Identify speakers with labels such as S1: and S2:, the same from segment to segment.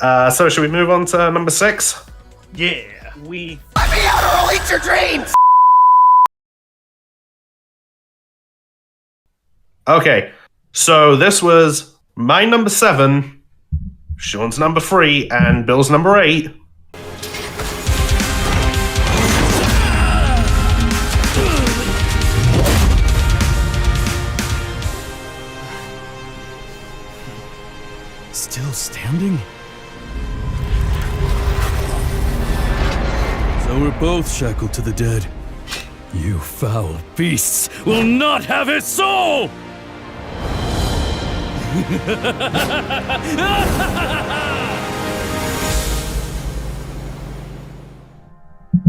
S1: So should we move on to number 6?
S2: Yeah.
S3: Let me out or I'll eat your dreams!
S1: Okay, so this was my number 7, Sean's number 3, and Bill's number 8.
S4: Still standing? So we're both shackled to the dead. You foul beasts will not have his soul!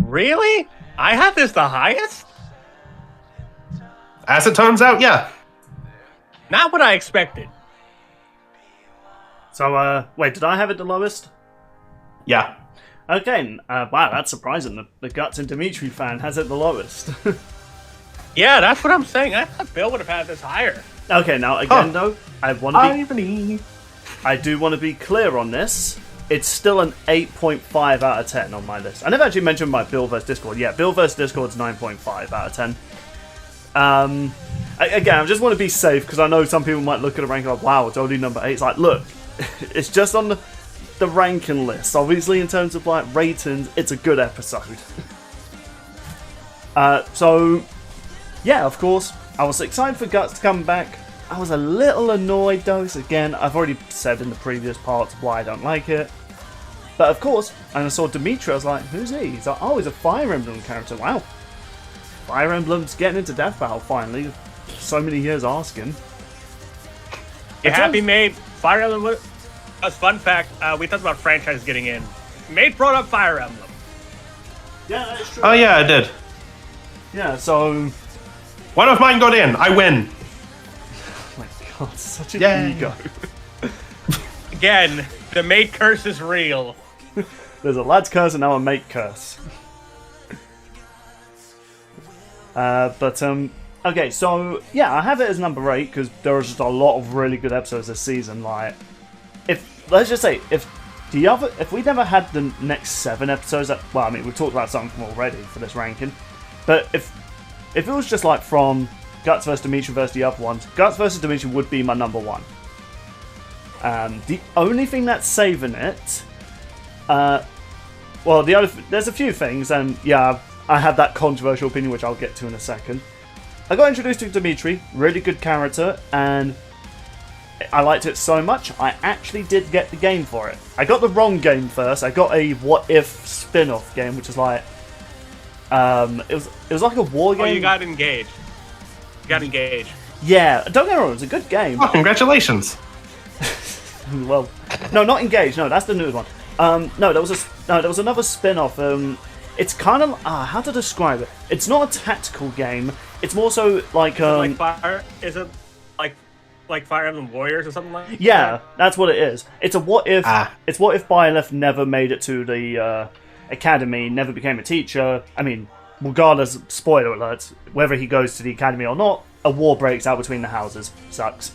S2: Really? I had this the highest?
S1: As it turns out, yeah.
S2: Not what I expected.
S5: So, wait, did I have it the lowest?
S1: Yeah.
S5: Okay, wow, that's surprising. The Guts and Dimitri fan has it the lowest.
S2: Yeah, that's what I'm saying. I thought Bill would have had this higher.
S5: Okay, now again though, I do want to be clear on this. It's still an 8.5 out of 10 on my list. I never actually mentioned my Bill vs Discord. Yeah, Bill vs Discord's 9.5 out of 10. Again, I just want to be safe because I know some people might look at a ranking like, wow, it's only number 8. It's like, look, it's just on the ranking list. Obviously, in terms of like ratings, it's a good episode. So, yeah, of course, I was excited for Guts to come back. I was a little annoyed though, so again, I've already said in the previous parts why I don't like it. But of course, and I saw Dimitri, I was like, who's he? He's like, oh, he's a Fire Emblem character. Wow. Fire Emblem's getting into Death Battle finally. So many years asking.
S2: You happy, mate? Fire Emblem. As fun fact, we talked about franchises getting in. Mate brought up Fire Emblem.
S5: Yeah, that's true.
S1: Oh yeah, I did.
S5: Yeah, so...
S1: One of mine got in. I win.
S5: Oh my god, such an
S1: Yay.
S5: ego.
S2: Again, the mate curse is real.
S5: There's a lad's curse and now a mate curse. Okay, so yeah, I have it as number 8 because there was just a lot of really good episodes this season. Like, let's just say if we never had the next 7 episodes, well, I mean, we've talked about some of them already for this ranking, but if it was just like from Guts vs Dimitri versus the other ones, Guts vs Dimitri would be my number 1. The only thing that's saving it, well, there's a few things, and yeah, I have that controversial opinion which I'll get to in a second. I got introduced to Dimitri, really good character, and I liked it so much, I actually did get the game for it. I got the wrong game first. I got a What If spin-off game, which is like, it was like a war game.
S2: Oh, you got engaged. You got engaged.
S5: Yeah, don't get me wrong, it's a good game.
S1: Oh, congratulations.
S5: Well, no, not Engaged. No, that's the newest one. There was another spin-off. It's kind of how to describe it. It's not a tactical game. It's more so like
S2: Is it like Fire Emblem Warriors or something like that?
S5: Yeah, that's what it is. It's a what if. It's what if Byleth never made it to the academy, never became a teacher. I mean, regardless, spoiler alert, whether he goes to the academy or not, a war breaks out between the houses. Sucks.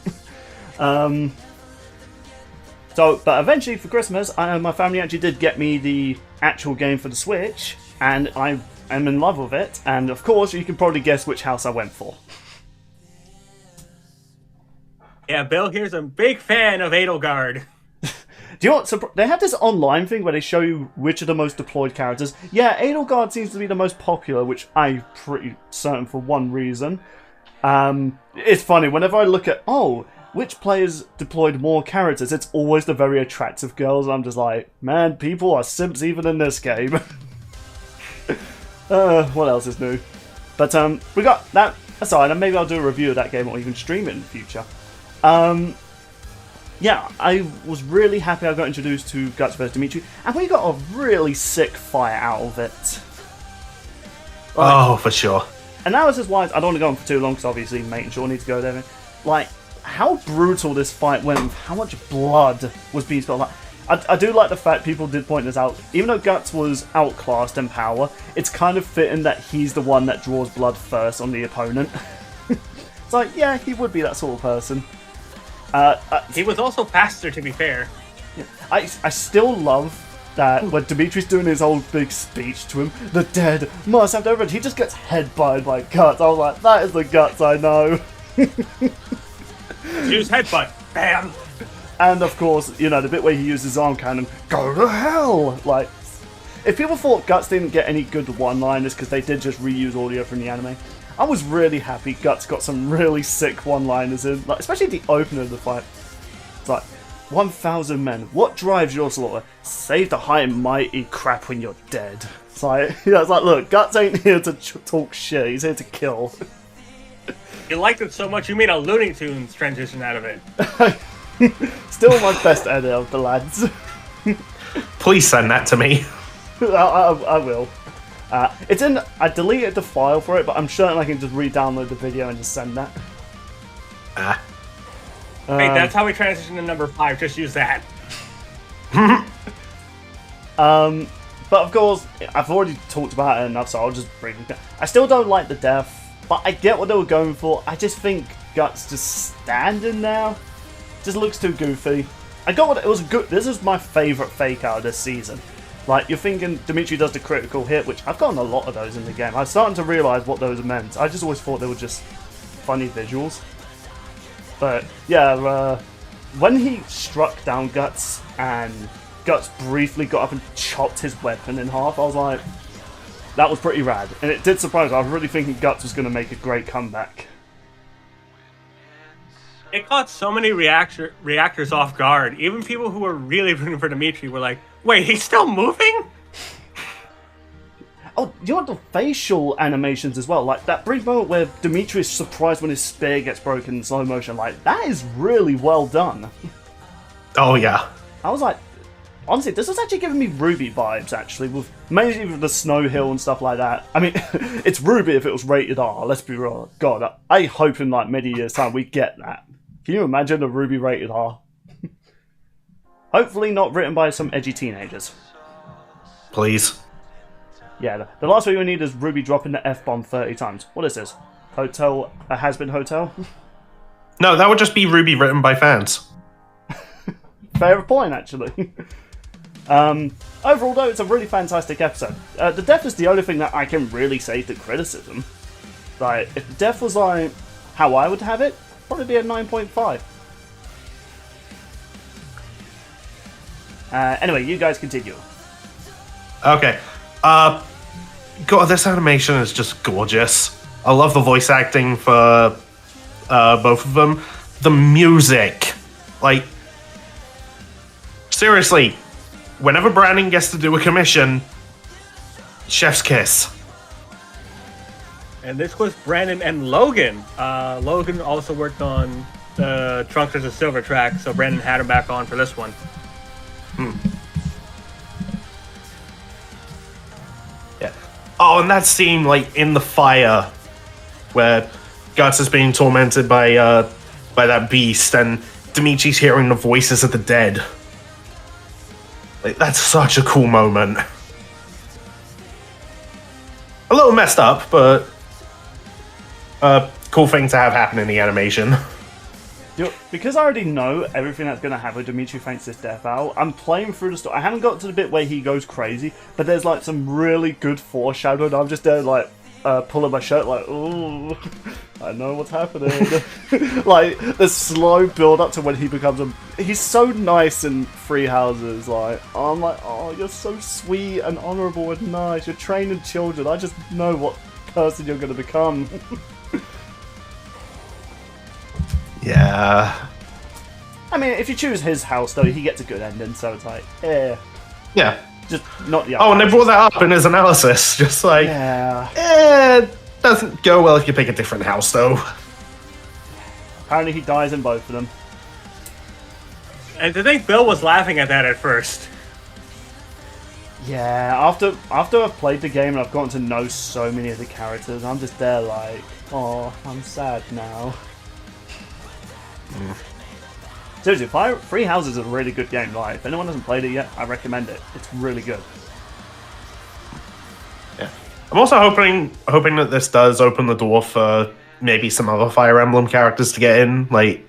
S5: But eventually for Christmas, my family actually did get me the actual game for the Switch, and I am in love with it. And of course, you can probably guess which house I went for.
S2: Yeah, Bill here's a big fan of Edelgard.
S5: Do you know what? So they have this online thing where they show you which are the most deployed characters. Yeah, Edelgard seems to be the most popular, which I'm pretty certain for one reason. It's funny, whenever I look at, which players deployed more characters, it's always the very attractive girls. I'm just like, man, people are simps even in this game. What else is new? But we got that aside, and maybe I'll do a review of that game or even stream it in the future. Yeah, I was really happy I got introduced to Guts vs Dimitri, and we got a really sick fight out of it.
S1: For sure.
S5: Analysis-wise, I don't want to go on for too long, because obviously Mate and Shaw need to go there. Like, how brutal this fight went, with how much blood was being spilled. Like, I do like the fact people did point this out. Even though Guts was outclassed in power, it's kind of fitting that he's the one that draws blood first on the opponent. It's like, yeah, he would be that sort of person.
S2: He was also faster, to be fair.
S5: I still love that when Dimitri's doing his whole big speech to him, the dead must have their revenge. He just gets headbutted by Guts. I was like, that is the Guts I know.
S2: Use headbutt. Bam.
S5: And of course, you know, the bit where he used his arm cannon, go to hell! Like, if people thought Guts didn't get any good one-liners because they did just reuse audio from the anime, I was really happy Guts got some really sick one-liners in, like, especially the opener of the fight. It's like, 1,000 men, what drives your slaughter? Save the high and mighty crap when you're dead. It's like, it's like, look, Guts ain't here to talk shit, he's here to kill.
S2: You liked it so much, you made a Looney Tunes transition out of it.
S5: Still my best edit of the lads.
S1: Please send that to me.
S5: I will. It's in. I deleted the file for it, but I'm sure I can just re-download the video and just send that.
S2: Hey, that's how we transition to number 5. Just use that.
S5: But of course, I've already talked about it enough, so I'll just bring it down. I still don't like the death, but I get what they were going for. I just think Guts just standing there just looks too goofy. I got what it was good. This is my favorite fake out of this season. Like, you're thinking Dimitri does the critical hit, which I've gotten a lot of those in the game. I'm starting to realise what those meant. I just always thought they were just funny visuals. But yeah, when he struck down Guts and Guts briefly got up and chopped his weapon in half, I was like, that was pretty rad. And it did surprise me. I was really thinking Guts was going to make a great comeback.
S2: It caught so many reactors off guard. Even people who were really rooting for Dimitri were like, wait, he's still moving?
S5: Oh, you know the facial animations as well? Like, that brief moment where Dimitri is surprised when his spear gets broken in slow motion. Like, that is really well done.
S1: Oh, yeah.
S5: I was like, honestly, this was actually giving me Ruby vibes, actually, with mainly with the snow hill and stuff like that. I mean, it's Ruby if it was rated R, let's be real. God, I hope in like many years' time we get that. Can you imagine a Ruby rated R? Hopefully not written by some edgy teenagers.
S1: Please.
S5: Yeah, the last thing we need is Ruby dropping the F-bomb 30 times. What is this? Hotel, a has-been hotel?
S1: No, that would just be Ruby written by fans.
S5: Fair point, actually. Overall, though, it's a really fantastic episode. The death is the only thing that I can really say to criticism. Like, if the death was like how I would have it, probably be a 9.5. Anyway, you guys continue.
S1: Okay. God, this animation is just gorgeous. I love the voice acting for both of them. The music. Like, seriously, whenever Brandon gets to do a commission, chef's kiss.
S2: And this was Brandon and Logan. Logan also worked on the Trunks vs. Silver track, so Brandon had him back on for this one.
S1: Yeah. Oh, and that scene, like, in the fire, where Guts is being tormented by that beast, and Dimitri's hearing the voices of the dead. Like, that's such a cool moment. A little messed up, but cool thing to have happen in the animation.
S5: Because I already know everything that's going to happen, Dimitri faints this death out, I'm playing through the story. I haven't got to the bit where he goes crazy, but there's like some really good foreshadowing. I'm just there like pulling my shirt like, ooh, I know what's happening. Like the slow build up to when he becomes he's so nice in Three Houses. Like, I'm like, oh, you're so sweet and honourable and nice. You're training children. I just know what person you're going to become.
S1: Yeah.
S5: I mean, if you choose his house, though, he gets a good ending, so it's like,
S1: Yeah.
S5: just not the
S1: Oh, and they brought that up in his analysis. Just like, doesn't go well if you pick a different house, though.
S5: Apparently he dies in both of them.
S2: And I think Bill was laughing at that at first.
S5: Yeah, after I've played the game and I've gotten to know so many of the characters, I'm just there like, oh, I'm sad now. Seriously, Three Houses is a really good game. Like, if anyone hasn't played it yet, I recommend it. It's really good.
S1: Yeah. I'm also hoping that this does open the door for maybe some other Fire Emblem characters to get in, like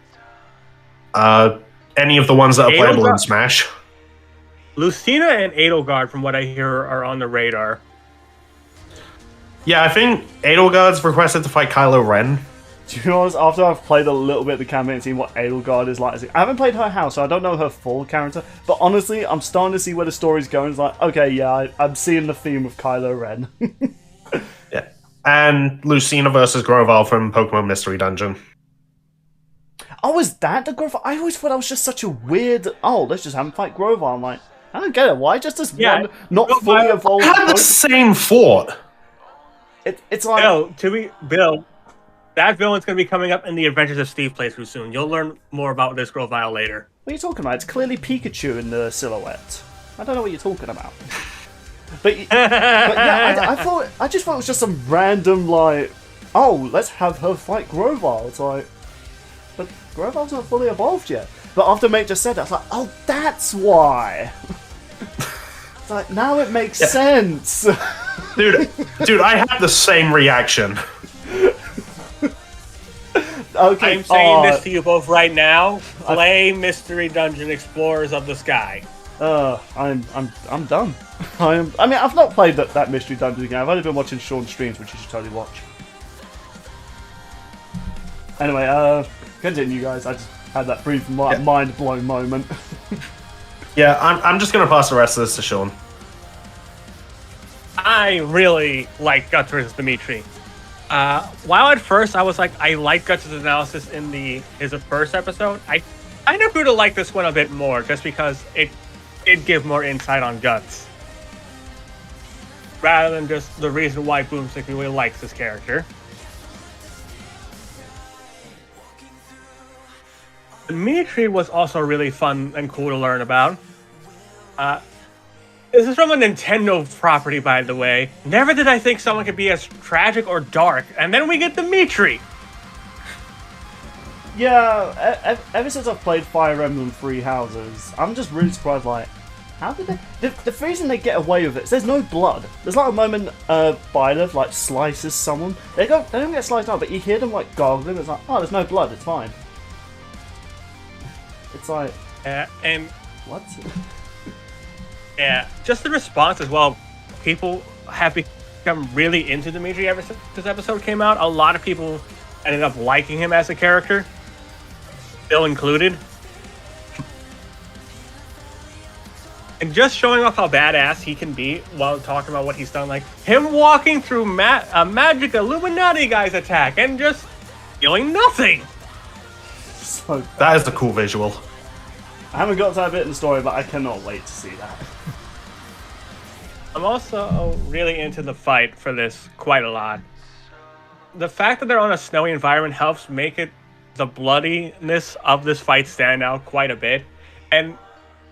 S1: any of the ones that are playable in Smash.
S2: Lucina and Edelgard, from what I hear, are on the radar.
S1: Yeah, I think Edelgard's requested to fight Kylo Ren.
S5: To be honest, after I've played a little bit of the campaign and seen what Edelgard is like, I haven't played her house, so I don't know her full character. But honestly, I'm starting to see where the story's going. It's like, okay, yeah, I'm seeing the theme of Kylo Ren.
S1: Yeah. And Lucina versus Groval from Pokemon Mystery Dungeon.
S5: Oh, is that the Groval? I always thought that was just such a weird. Oh, let's just have him fight Groval. I'm like, I don't get it. Why just this one not fully evolved?
S1: I had the same thought.
S5: It's like
S2: Bill, that villain's going to be coming up in the Adventures of Steve playthrough soon. You'll learn more about this Grovyle later.
S5: What are you talking about? It's clearly Pikachu in the silhouette. I don't know what you're talking about. But yeah, I just thought it was just some random like, oh, let's have her fight Groval. It's like, but Groval's not fully evolved yet. But after Mate just said that, I was like, oh, that's why. It's like, now it makes sense.
S1: Dude, I had the same reaction.
S5: Okay,
S2: I'm saying this to you both right now. Play Mystery Dungeon Explorers of the Sky.
S5: I'm done. I mean, I've not played that Mystery Dungeon game. I've only been watching Sean's streams, which you should totally watch. Anyway, continue, guys. I just had that brief mind blown moment.
S1: Yeah, I'm just gonna pass the rest of this to Sean.
S2: I really like Guts vs. Dimitri. While at first I was like, I like Guts' analysis in his first episode, I kind of grew to like this one a bit more, just because it did give more insight on Guts. Rather than just the reason why Boomstick really likes this character. Dimitri was also really fun and cool to learn about. This is from a Nintendo property, by the way. Never did I think someone could be as tragic or dark, and then we get Dimitri!
S5: Yeah, ever since I've played Fire Emblem Three Houses, I'm just really surprised, like, how did they... The reason they get away with it is there's no blood. There's like a moment Byleth, like, slices someone. They don't get sliced out, but you hear them, like, gargling. It's like, oh, there's no blood, it's fine. It's like...
S2: and...
S5: What?
S2: Yeah, just the response as well. People have become really into Dimitri ever since this episode came out. A lot of people ended up liking him as a character, Bill included. And just showing off how badass he can be while talking about what he's done. Like, him walking through a magic Illuminati guy's attack and just feeling nothing.
S5: So
S1: That is the cool visual.
S5: I haven't got to that bit in the story, but I cannot wait to see that.
S2: I'm also really into the fight for this quite a lot. The fact that they're on a snowy environment helps make the bloodiness of this fight stand out quite a bit. And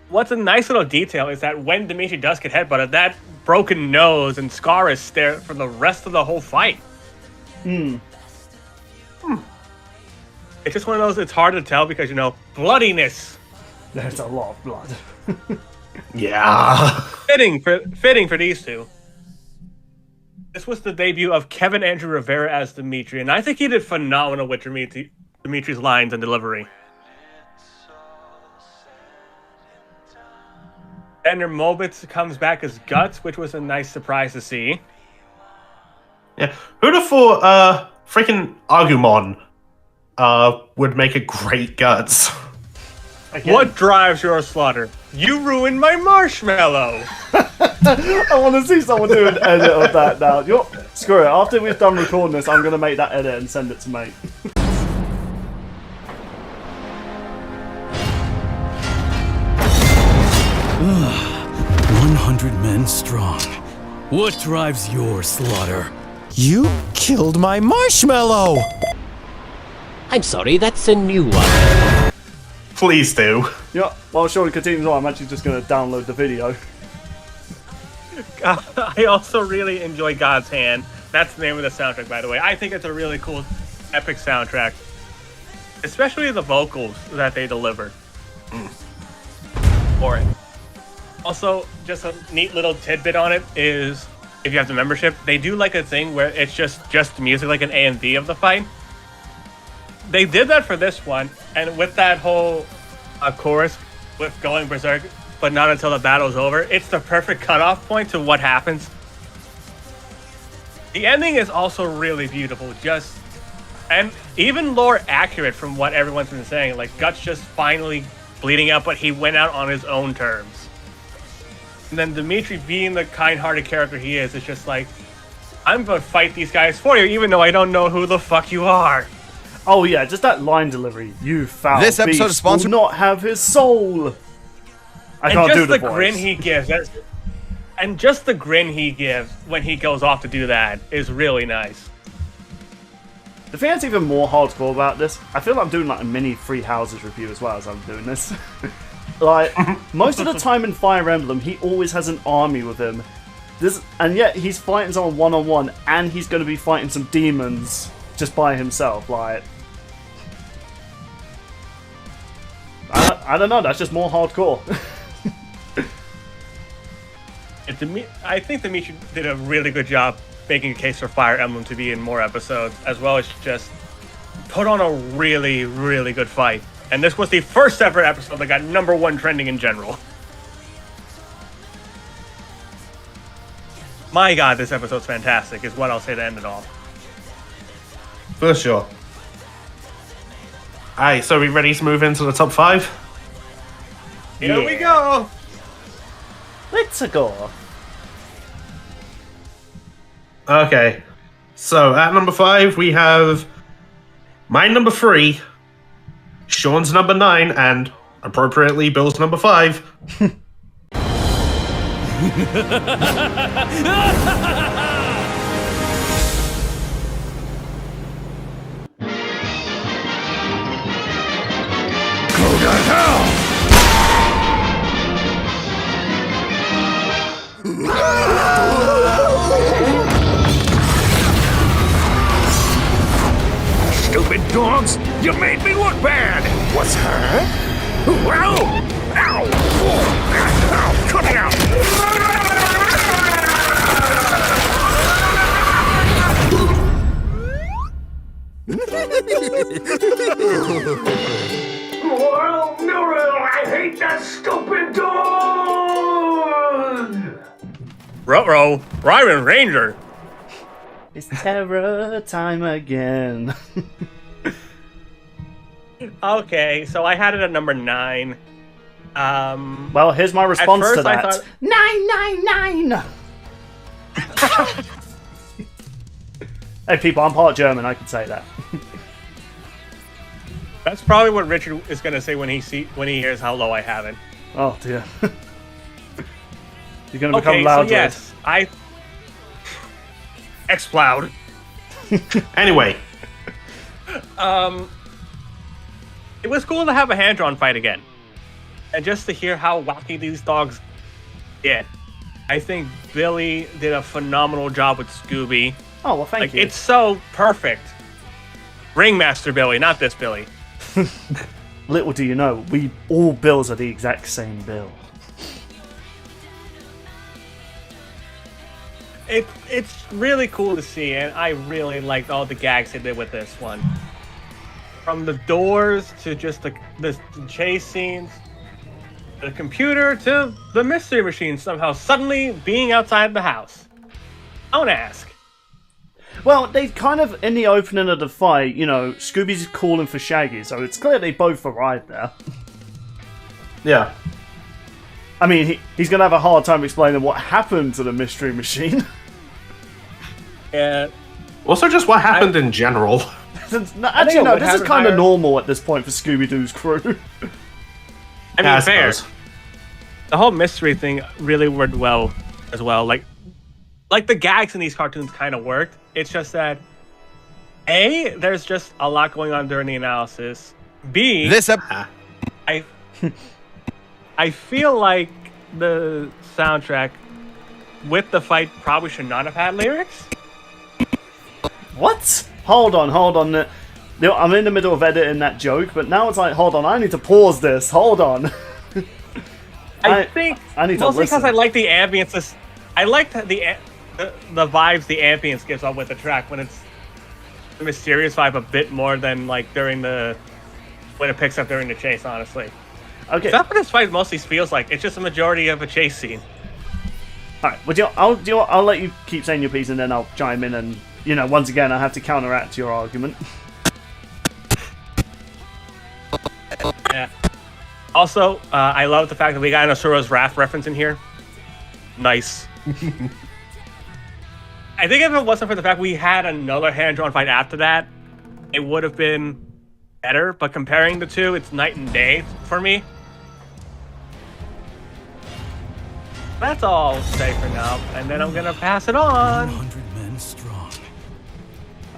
S2: what's a nice little detail is that when Dimitri does get headbutted, that broken nose and scar is there for the rest of the whole fight. It's just one of those, it's hard to tell because, bloodiness.
S5: There's a lot of blood.
S1: Yeah.
S2: Fitting for these two. This was the debut of Kevin Andrew Rivera as Dimitri, and I think he did phenomenal with Dimitri's lines and delivery. Ender Mobitz comes back as Guts, which was a nice surprise to see.
S1: Yeah. Who'd have thought freaking Agumon would make a great Guts?
S5: Again.
S2: What drives your slaughter? You ruined my marshmallow!
S5: I want to see someone do an edit of that now. Screw it. After we've done recording this, I'm going to make that edit and send it to mate.
S4: 100 men strong. What drives your slaughter?
S3: You killed my marshmallow!
S6: I'm sorry, that's a new one.
S1: Please do.
S5: Yeah, while Sean continues on, I'm actually just going to download the video.
S2: I also really enjoy God's Hand. That's the name of the soundtrack, by the way. I think it's a really cool, epic soundtrack. Especially the vocals that they delivered for it. Also, just a neat little tidbit on it is, if you have the membership, they do like a thing where it's just music, like an A and B of the fight. They did that for this one, and with that whole chorus with going berserk, but not until the battle's over. It's the perfect cutoff point to what happens. The ending is also really beautiful, and even more accurate from what everyone's been saying. Like, Guts just finally bleeding out, but he went out on his own terms. And then Dimitri, being the kind-hearted character he is just like, I'm gonna fight these guys for you, even though I don't know who the fuck you are.
S5: Oh yeah, just that line delivery. You foul
S7: This episode
S5: beast
S7: is sponsored-
S5: will not have his soul. I
S2: And
S5: can't do
S2: just
S5: the
S2: the
S5: voice.
S2: grin he gives, and just the grin he gives when he goes off to do that is really nice.
S5: The thing that's even more hardcore about this, I feel like I'm doing like a mini Three Houses review as well as I'm doing this. Like, most of the time in Fire Emblem, he always has an army with him. And yet he's fighting someone one-on-one, and he's going to be fighting some demons just by himself. Like, I don't know, that's just more hardcore.
S2: I think Dimitri did a really good job making a case for Fire Emblem to be in more episodes, as well as just put on a really, really good fight. And this was the first ever episode that got #1 trending in general. My god, this episode's fantastic, is what I'll say to end it all.
S1: For sure. Alright, so we ready to move into the top 5?
S2: Here we go!
S5: Let's go.
S1: Okay. So, at number 5, we have my number 3, Sean's number 9, and, appropriately, Bill's number 5.
S4: Go to hell!
S8: Stupid dogs! You made me look bad! What's her? Ow! Ow! Ow! Cut it out! Oh, no! I hate that stupid dog!
S2: Ruh-roh, Ryman Ranger!
S5: It's terror time again.
S2: Okay, so I had it at number 9.
S5: Well, here's my response to
S2: first I
S5: that.
S2: thought-
S5: 999! Hey people, I'm part German, I can say that.
S2: That's probably what Richard is gonna say when he hears how low I have it.
S5: Oh dear. You're gonna become
S2: Okay,
S5: loud.
S2: so yes, X-Cloud.
S1: Anyway,
S2: It was cool to have a hand-drawn fight again. And just to hear how wacky these dogs get. I think Billy did a phenomenal job with Scooby.
S5: Oh well, thank you.
S2: It's so perfect. Ringmaster Billy, not this Billy.
S5: Little do you know, we all bills are the exact same bill.
S2: It's really cool to see, and I really liked all the gags they did with this one. From the doors to just the chase scenes, the computer to the mystery machine somehow suddenly being outside the house. Don't ask.
S5: Well, they kind of, in the opening of the fight, you know, Scooby's calling for Shaggy, so it's clear they both arrived there.
S1: yeah.
S5: I mean, he's going to have a hard time explaining what happened to the mystery machine.
S2: Yeah.
S1: Also, just what happened in general.
S5: Actually, no,
S2: would
S5: this is
S2: have
S5: kind of
S2: higher-
S5: normal at this point for Scooby-Doo's crew.
S2: I mean,
S1: Yeah, I
S2: fair.
S1: suppose.
S2: The whole mystery thing really worked well as well. Like the gags in these cartoons kind of worked. It's just that A, there's just a lot going on during the analysis. B, I feel like the soundtrack with the fight probably should not have had lyrics.
S5: What? Hold on. I'm in the middle of editing that joke, but now it's like, hold on, I need to pause this. Hold on.
S2: I think
S5: I need to
S2: mostly
S5: listen.
S2: because I like the ambience. I like the vibes the ambience gives off with the track when it's the mysterious vibe a bit more than like when it picks up during the chase. Honestly,
S5: Okay.
S2: That's what this fight mostly feels like. It's just a majority of a chase scene.
S5: Alright, well, I'll let you keep saying your piece and then I'll chime in and, once again, I have to counteract your argument.
S2: Yeah. Also, I love the fact that we got an Asura's Wrath reference in here. Nice. I think if it wasn't for the fact we had another hand-drawn fight after that, it would have been better, but comparing the two, it's night and day for me. That's all I'll say for now, and then I'm gonna pass it on.
S4: 100 men strong.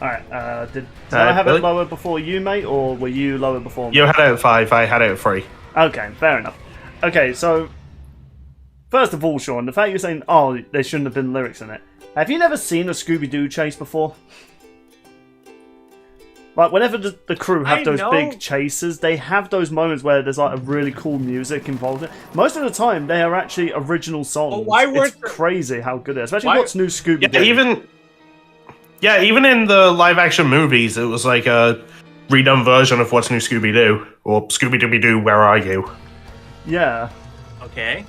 S5: Alright, did I have it lower before you, mate, or were you lower before me?
S1: You had it at 5, I had it at 3.
S5: Okay, fair enough. Okay, so, first of all, Sean, the fact you're saying, there shouldn't have been lyrics in it. Have you never seen a Scooby-Doo chase before? Like, whenever the crew have those big chases, they have those moments where there's, like, a really cool music involved in it. Most of the time, they are actually original songs.
S2: Well, why weren't
S5: it's crazy how good it is. Especially what's new Scooby-Doo.
S1: Yeah, even in the live-action movies, it was like a redone version of What's New Scooby-Doo, or Scooby-Dooby-Doo, Where Are You?
S5: Yeah.
S2: Okay.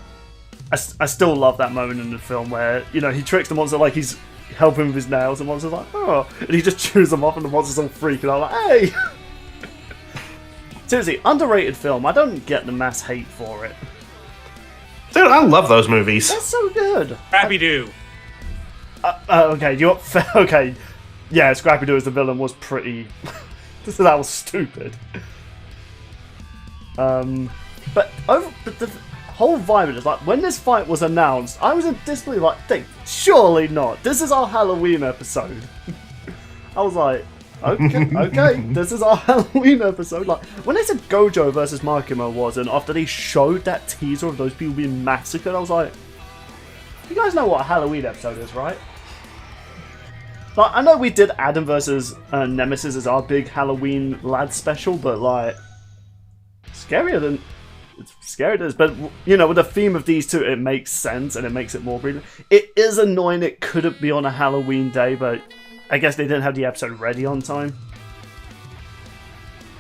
S5: I still love that moment in the film where, he tricks the monster like he's helping with his nails, and the monster's like, oh, and he just chews them off, and the monster's all freaking out, like, hey! Seriously, underrated film. I don't get the mass hate for it.
S1: Dude, I love those movies.
S5: That's so good.
S2: Scrappy-Doo.
S5: Okay, okay. Yeah, Scrappy-Doo as the villain was pretty... that was stupid. But the whole vibe of it is like, when this fight was announced, I was in disbelief, like, surely not. This is our Halloween episode. I was like, okay, this is our Halloween episode. Like, when they said Gojo versus Makima was, and after they showed that teaser of those people being massacred, I was like, you guys know what a Halloween episode is, right? Like, I know we did Adam versus Nemesis as our big Halloween lad special, but like, scarier than it is. But with the theme of these two, it makes sense and it makes it more breathing. It is annoying it couldn't be on a Halloween day, but I guess they didn't have the episode ready on time.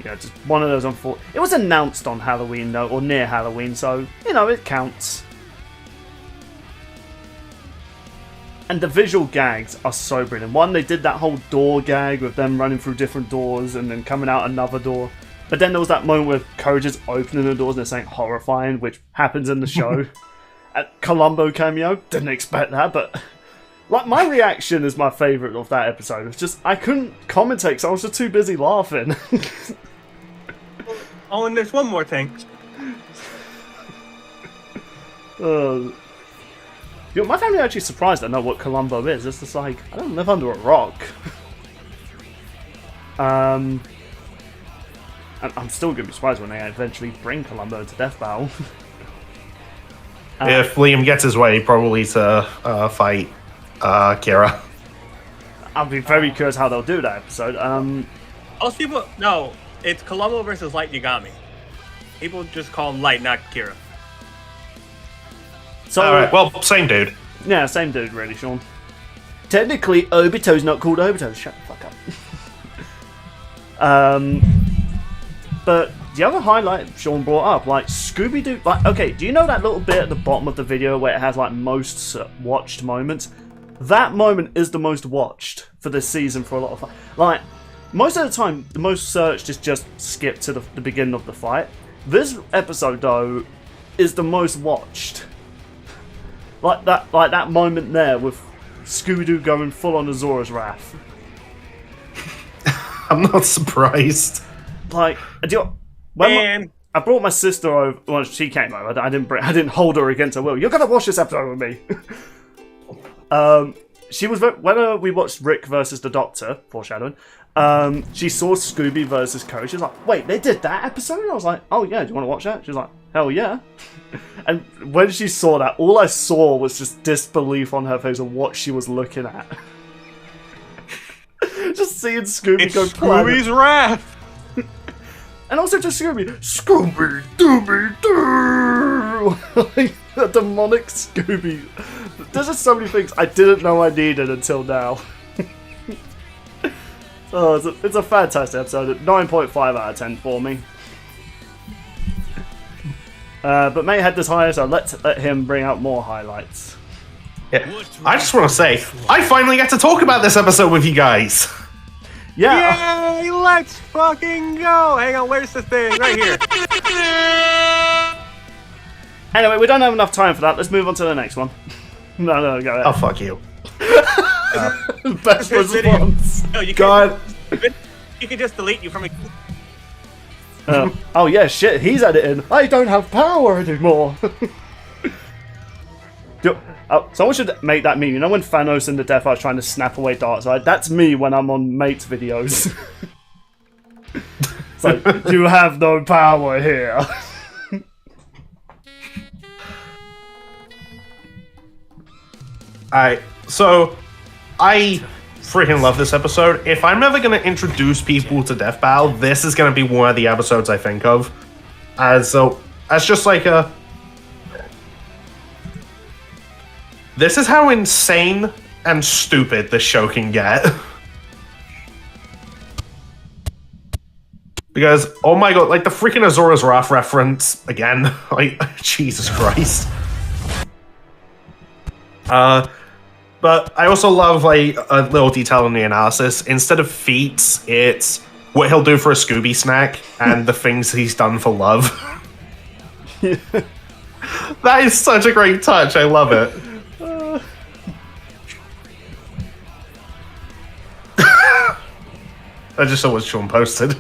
S5: Yeah, just one of those unfortunate. It was announced on Halloween though, or near Halloween, so it counts. And the visual gags are so brilliant. One, they did that whole door gag with them running through different doors and then coming out another door. But then there was that moment where Courage is opening the doors and they're saying horrifying, which happens in the show. At Columbo cameo, didn't expect that, but like my reaction is my favourite of that episode. It's just I couldn't commentate because I was just too busy laughing.
S2: Oh, and there's one more thing.
S5: My family are actually surprised I know what Columbo is. It's just like, I don't live under a rock. And I'm still going to be surprised when they eventually bring Columbo to Death Battle.
S1: If Liam gets his way, probably to fight Kira.
S5: I'll be very curious how they'll do that episode.
S2: Most people, no, it's Columbo versus Light Yagami. People just call him Light, not Kira.
S5: So,
S1: alright, well, same dude.
S5: Yeah, same dude, really, Sean. Technically, Obito's not called Obito. Shut the fuck up. But the other highlight Sean brought up, like Scooby-Doo, like, okay, do you know that little bit at the bottom of the video where it has like most watched moments? That moment is the most watched for this season for a lot of fun. Like, most of the time, the most searched is just skip to the beginning of the fight. This episode, though, is the most watched. Like that moment there with Scooby-Doo going full on Azura's Wrath.
S1: I'm not surprised.
S5: Like, I brought my sister over. Well, she came over. I didn't hold her against her will. You're gonna watch this episode with me. She was when we watched Rick versus the Doctor, foreshadowing. She saw Scooby versus Courage. She was like, "Wait, they did that episode?" I was like, "Oh yeah, do you want to watch that?" She was like, "Hell yeah!" And when she saw that, all I saw was just disbelief on her face of what she was looking at. Just seeing Scooby
S2: it's
S5: go
S2: Scooby's Wrath.
S5: And also just Scooby-Dooby-Doo! Like, a demonic Scooby. There's just so many things I didn't know I needed until now. Oh, it's a fantastic episode. 9.5 out of 10 for me. But Mate had this higher, so let's let him bring out more highlights.
S1: Yeah. I just want to say, I finally get to talk about this episode with you guys.
S5: Yeah.
S2: Yay! Let's fucking go! Hang on, where's the thing? Right here.
S5: Anyway, we don't have enough time for that. Let's move on to the next one. No, go ahead.
S1: Oh, fuck you.
S5: Best response.
S2: No, you
S1: God.
S2: You can just delete you from a.
S5: Oh yeah, shit, he's editing. I don't have power anymore. Someone should make that meme. You know when Thanos in the Death Arch trying to snap away darts, right? That's me when I'm on Mate's videos. It's like, you have no power here.
S1: Alright, so I freaking love this episode. If I'm ever going to introduce people to Death Battle, this is going to be one of the episodes I think of. As just like a... This is how insane and stupid this show can get. Because, oh my god, like the freaking Azura's Wrath reference again. Like, Jesus Christ. But I also love, like, a little detail in the analysis. Instead of feats, it's what he'll do for a Scooby snack and the things he's done for love. That is such a great touch. I love it. I just saw what Sean posted.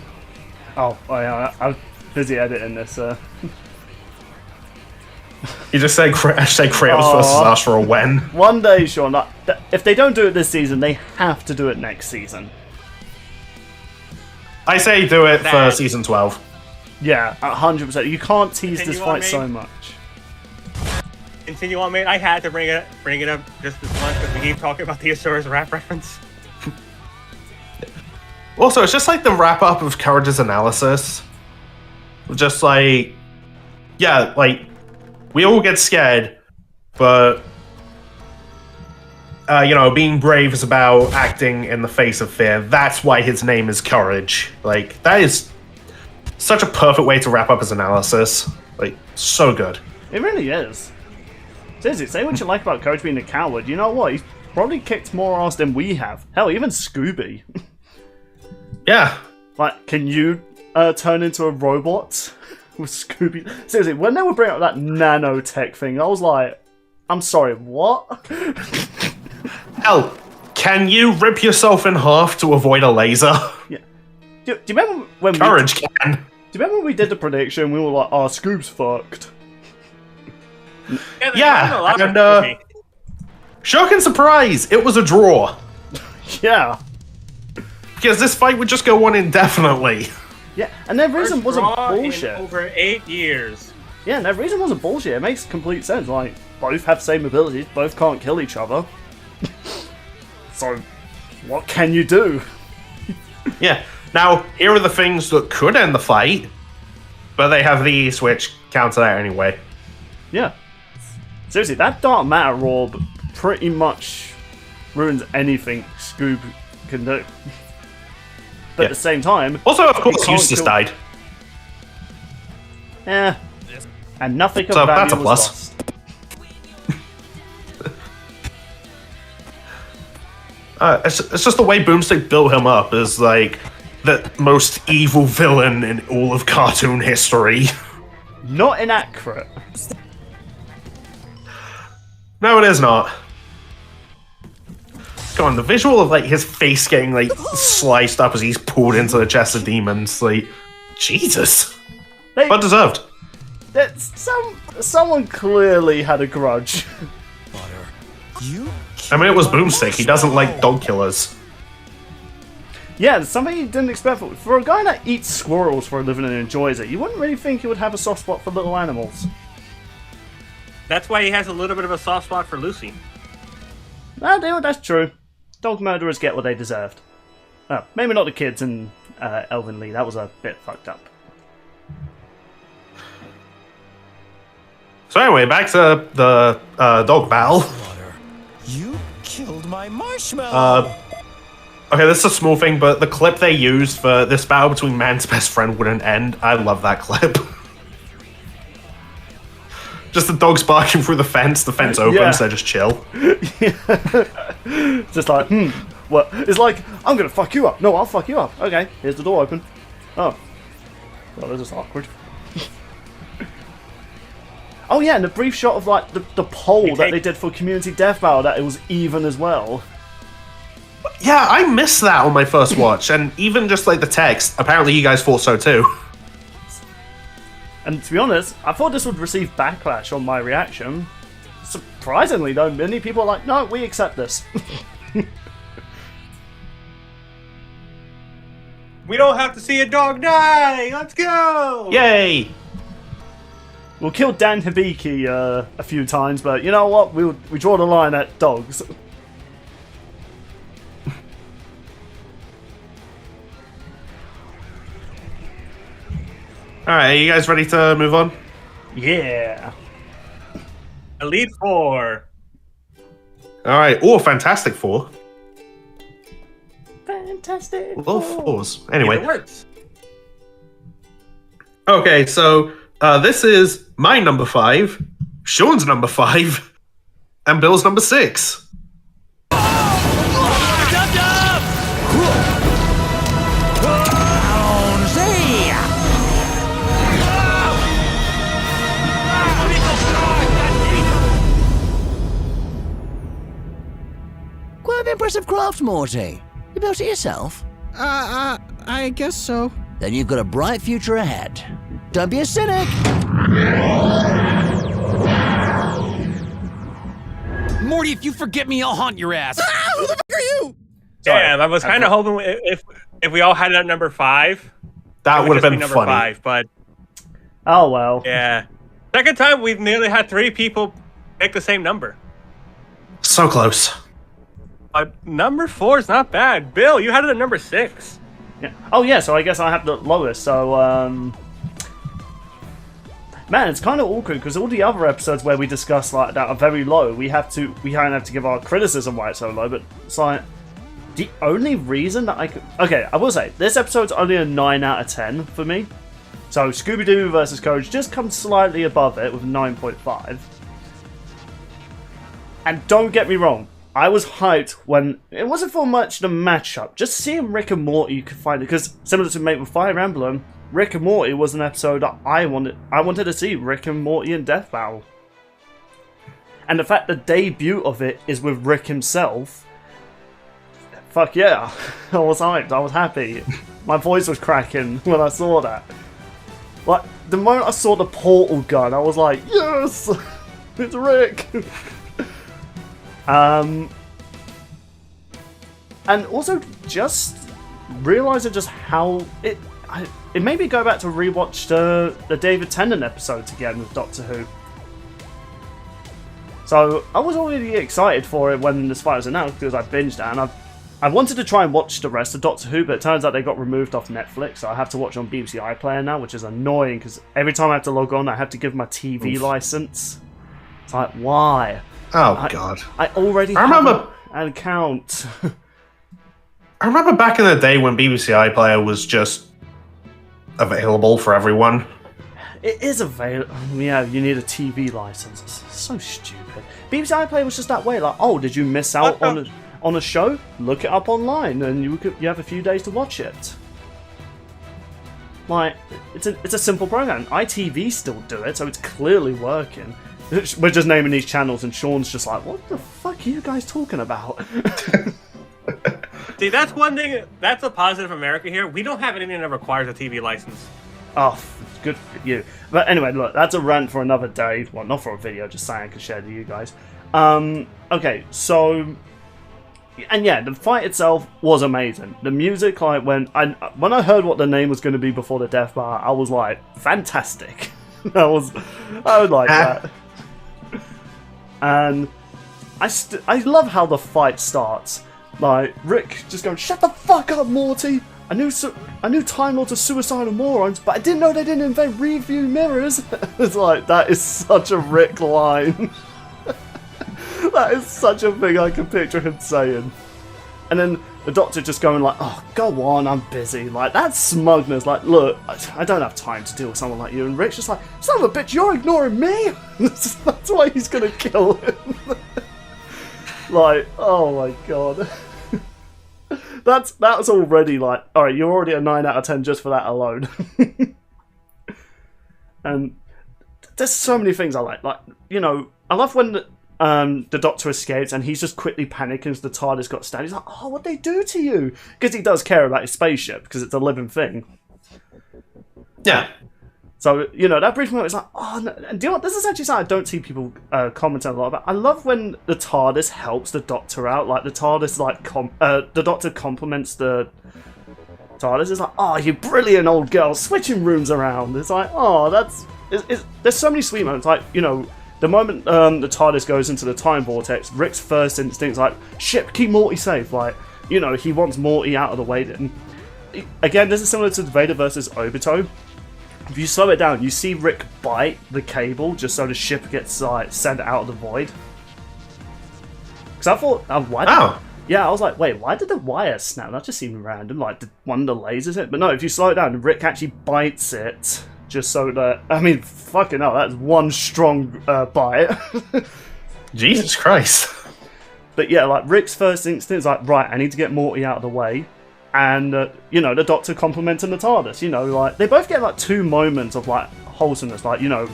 S5: Oh yeah, I'm busy editing this.
S1: You just said hashtag Kratos versus Ash for a when.
S5: One day, Sean, if they don't do it this season, they have to do it next season.
S1: I say do it for season 12.
S5: Yeah, 100%. You can't tease this
S2: Continue on,
S5: fight
S2: mate.
S5: so much.
S2: Continue on, mate. I had to bring it up just this once because we keep talking about the Azura's rap reference.
S1: Also, it's just like the wrap up of Courage's analysis. Just like, yeah, like, we all get scared, but, you know, being brave is about acting in the face of fear. That's why his name is Courage. Like, that is such a perfect way to wrap up his analysis. Like, so good.
S5: It really is. Seriously, say what you like about Courage being a coward. You know what? He's probably kicked more ass than we have. Hell, even Scooby.
S1: Yeah.
S5: Like, can you turn into a robot with Scooby? Seriously, when they were bringing up that nanotech thing, I was like, I'm sorry, what?
S1: Hell, can you rip yourself in half to avoid a laser?
S5: Yeah. Do you remember when
S1: Courage can.
S5: Do you remember when we did the prediction? We were like, oh, Scoob's fucked.
S1: Yeah, and shock and surprise, it was a draw.
S5: Yeah.
S1: Because this fight would just go on indefinitely.
S5: Yeah, and their reason wasn't
S2: Draw in
S5: bullshit.
S2: over 8 years.
S5: Yeah, and their reason wasn't bullshit. It makes complete sense. Like, both have same abilities, both can't kill each other. So, what can you do?
S1: Yeah. Now, here are the things that could end the fight, but they have these which counter that anyway.
S5: Yeah. Seriously, that dark matter orb pretty much ruins anything Scoob can do. But at the same time...
S1: Also, of course,
S5: can't
S1: Eustace
S5: kill-
S1: died.
S5: Eh. And nothing of
S1: So
S5: value
S1: that's a
S5: was
S1: plus.
S5: lost.
S1: It's just the way Boomstick built him up is like the most evil villain in all of cartoon history.
S5: Not inaccurate.
S1: No, it is not. Come on, the visual of like his face getting like sliced up as he's pulled into the chest of demons, like Jesus, but deserved.
S5: Someone clearly had a grudge.
S3: You
S1: I mean, it was Boomstick. He doesn't like dog killers.
S5: Yeah, something you didn't expect. For a guy that eats squirrels for a living and enjoys it, you wouldn't really think he would have a soft spot for little animals.
S2: That's why he has a little bit of a soft spot for Lucy.
S5: That's true. Dog murderers get what they deserved. Oh, maybe not the kids in Elven Lee. That was a bit fucked up.
S1: So anyway, back to the dog battle.
S3: You killed my marshmallow.
S1: Okay, this is a small thing, but the clip they used for this battle between man's best friend wouldn't end. I love that clip. Just the dogs barking through the fence opens,
S5: Yeah.
S1: they just chill.
S5: Just like, what? It's like, I'm gonna fuck you up. No, I'll fuck you up. Okay, here's the door open. Oh. Well, this is awkward. Oh yeah, and the brief shot of like the poll that they did for Community Death Battle, that it was even as well.
S1: Yeah, I missed that on my first watch, and even just like the text, apparently you guys thought so too.
S5: And to be honest, I thought this would receive backlash on my reaction. Surprisingly though, many people are like, no, we accept this.
S2: We don't have to see a dog die! Let's go!
S1: Yay!
S5: We'll kill Dan Hibiki a few times, but you know what? We draw the line at dogs.
S1: Alright, are you guys ready to move on?
S5: Yeah.
S2: Elite Four.
S1: Alright, Fantastic Four.
S5: Fantastic.
S1: Love fours. Anyway.
S2: It works.
S1: Okay, so this is my number 5, Sean's number 5, and Bill's number 6.
S7: Quite impressive craft, Morty. You built it yourself?
S3: I guess so.
S7: Then you've got a bright future ahead. Don't be a cynic.
S3: Morty, if you forget me, I'll haunt your ass. Who the fuck are you?
S2: Damn, I was kind of hoping if we all had it at number 5,
S1: That
S2: it
S1: would have
S2: just
S1: been
S2: be number
S1: funny.
S2: 5, but
S5: Oh well.
S2: yeah. Second time we've nearly had 3 people pick the same number.
S1: So close.
S2: Number 4 is not bad. Bill, you had it at number 6.
S5: Yeah. Oh yeah, so I guess I have the lowest. So man, it's kind of awkward because all the other episodes where we discuss like that are very low, we kind of have to give our criticism why it's so low. But it's like the only reason that I could. Okay, I will say this episode's only a 9 out of 10 for me. So Scooby Doo versus Courage just comes slightly above it with 9.5. And don't get me wrong, I was hyped when it wasn't for much the matchup. Just seeing Rick and Morty, you could find it because similar to Mate with Fire Emblem, Rick and Morty was an episode that I wanted to see Rick and Morty in Death Battle. And the fact the debut of it is with Rick himself, fuck yeah, I was hyped. I was happy. My voice was cracking when I saw that. Like the moment I saw the portal gun, I was like, yes, it's Rick. And also just realizing just how it made me go back to rewatch the David Tennant episodes again with Doctor Who. So I was already excited for it when this fight was announced because I binged it, and I wanted to try and watch the rest of Doctor Who, but it turns out they got removed off Netflix, so I have to watch on BBC iPlayer now, which is annoying because every time I have to log on, I have to give my TV license. It's like, why?
S1: Oh, God.
S5: I already
S1: remember-
S5: have an account.
S1: I remember back in the day when BBC iPlayer was just available for everyone.
S5: It is available. Yeah, you need a TV license. It's so stupid. BBC iPlayer was just that way. Like, oh, did you miss out on a show? Look it up online, and you have a few days to watch it. Like, it's a simple program. ITV still do it, so it's clearly working. We're just naming these channels, and Sean's just like, what the fuck are you guys talking about?
S2: See, that's one thing. That's a positive America here. We don't have anything that requires a TV license.
S5: Oh, good for you. But anyway, look, that's a rant for another day. Well, not for a video, just saying I could share to you guys. Okay, so... And yeah, the fight itself was amazing. The music, like, when I heard what the name was going to be before the death bar, I was like, fantastic. I would like that. And I love how the fight starts. Like, Rick just going, shut the fuck up, Morty! I knew Time Lords are suicidal morons, but I didn't know they didn't invent review mirrors. It's like, that is such a Rick line. That is such a thing I can picture him saying. And then the Doctor just going like, "Oh, go on, I'm busy." Like, that's smugness. Like, look, I don't have time to deal with someone like you. And Rick's just like, "Son of a bitch, you're ignoring me." That's why he's gonna kill him. Like, oh my god. That's already like, all right, you're already a 9 out of 10 just for that alone. And there's so many things I like. Like, you know, I love when the Doctor escapes and he's just quickly panicking as the TARDIS got stabbed. He's like, "Oh, what'd they do to you?" Because he does care about his spaceship because it's a living thing.
S1: Yeah.
S5: So, you know, that brief moment is like, oh, no. And do you know what? This is actually something I don't see people commenting a lot about. I love when the TARDIS helps the Doctor out. Like, the TARDIS, like, the Doctor compliments the TARDIS. It's like, "Oh, you brilliant old girl, switching rooms around." It's like, oh, there's so many sweet moments. Like, you know, the moment the TARDIS goes into the time vortex, Rick's first instinct is like, "Shit, keep Morty safe." Like, you know, he wants Morty out of the way. And again, this is similar to Vader versus Obito. If you slow it down, you see Rick bite the cable just so the ship gets like sent out of the void. Because I thought, yeah, I was like, wait, why did the wire snap? That just seemed random. Like, did one of the lasers hit? But no, if you slow it down, Rick actually bites it just so that, I mean, fucking hell, that's one strong bite.
S1: Jesus Christ.
S5: But yeah, like, Rick's first instinct is like, right, I need to get Morty out of the way. And, you know, the Doctor complimenting the TARDIS, you know, like, they both get, like, 2 moments of, like, wholesomeness. Like, you know,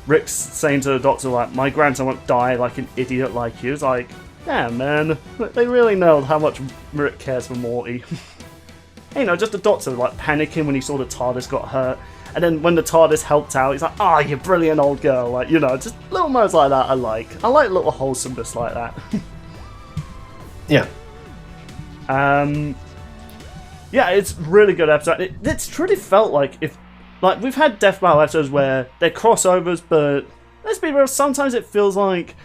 S5: Rick's saying to the Doctor, like, "My grandson won't die like an idiot like you." It's like, yeah, man, they really nailed how much Rick cares for Morty. You know, just the Doctor, like, panicking when he saw the TARDIS got hurt. And then when the TARDIS helped out, he's like, "Oh, you brilliant old girl." Like, you know, just little moments like that I like. I like little wholesomeness like that.
S1: Yeah.
S5: Yeah, it's really good episode. It's truly felt like we've had Death Battle episodes where they're crossovers, but let's be real, sometimes it feels like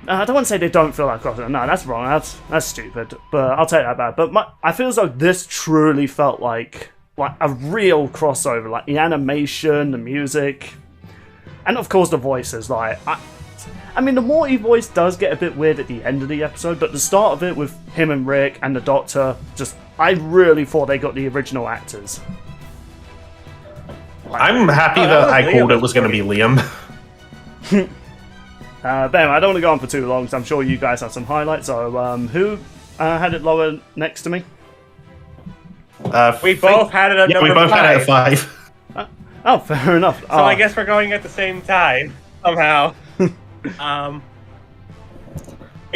S5: I don't want to say they don't feel like crossovers. No, that's wrong. That's stupid. But I'll take that back. But I feel as though this truly felt like a real crossover. Like the animation, the music, and of course the voices. Like I mean, the Morty voice does get a bit weird at the end of the episode, but the start of it with him and Rick and the Doctor, I really thought they got the original actors.
S1: I'm happy that I called it was going to be Liam.
S5: Ben, I don't want to go on for too long, because I'm sure you guys have some highlights. So, who had it lower next to me?
S2: We both had it at number 5.
S1: We both had it at 5.
S5: Oh, fair enough.
S2: So I guess we're going at the same time, somehow. I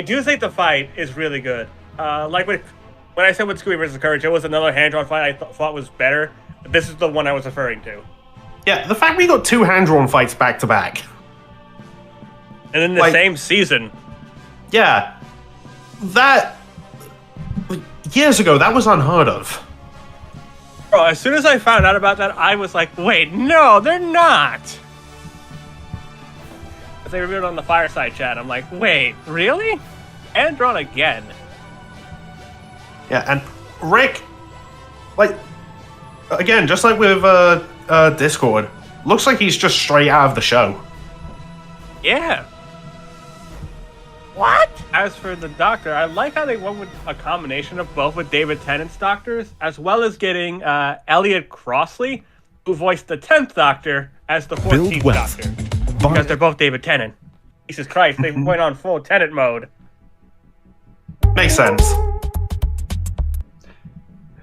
S2: do think the fight is really good. Like when I said with Scooby vs. Courage, it was another hand-drawn fight I thought was better. But this is the one I was referring to.
S1: Yeah, the fact we got 2 hand-drawn fights back to back.
S2: And in the same season.
S1: Yeah. That... Years ago, that was unheard of.
S2: Bro, as soon as I found out about that, I was like, wait, no, they're not! As they revealed on the Fireside chat, I'm like, wait, really? And drawn again.
S1: Yeah, and Rick, like, again, just like with Discord, looks like he's just straight out of the show.
S2: Yeah. What? As for the Doctor, I like how they went with a combination of both with David Tennant's Doctors, as well as getting Elliot Crossley, who voiced the 10th Doctor, as the 14th Doctor. Because they're both David Tennant. Jesus Christ, they went on full Tennant mode.
S1: Makes sense.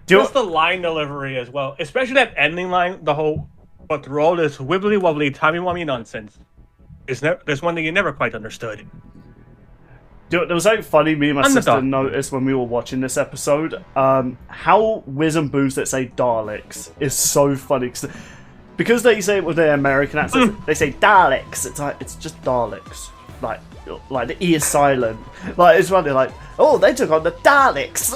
S2: Just the line delivery as well, especially that ending line, but through all this wibbly wobbly, timey-wimey nonsense. There's one thing you never quite understood.
S5: Dude, there was something funny me and my sister noticed when we were watching this episode. How Wiz and Booze that say Daleks is so funny. Because they say it with their American accent, they say Daleks. It's like, it's just Daleks. Like the E is silent. Like, it's funny, like, oh, they took on the Daleks.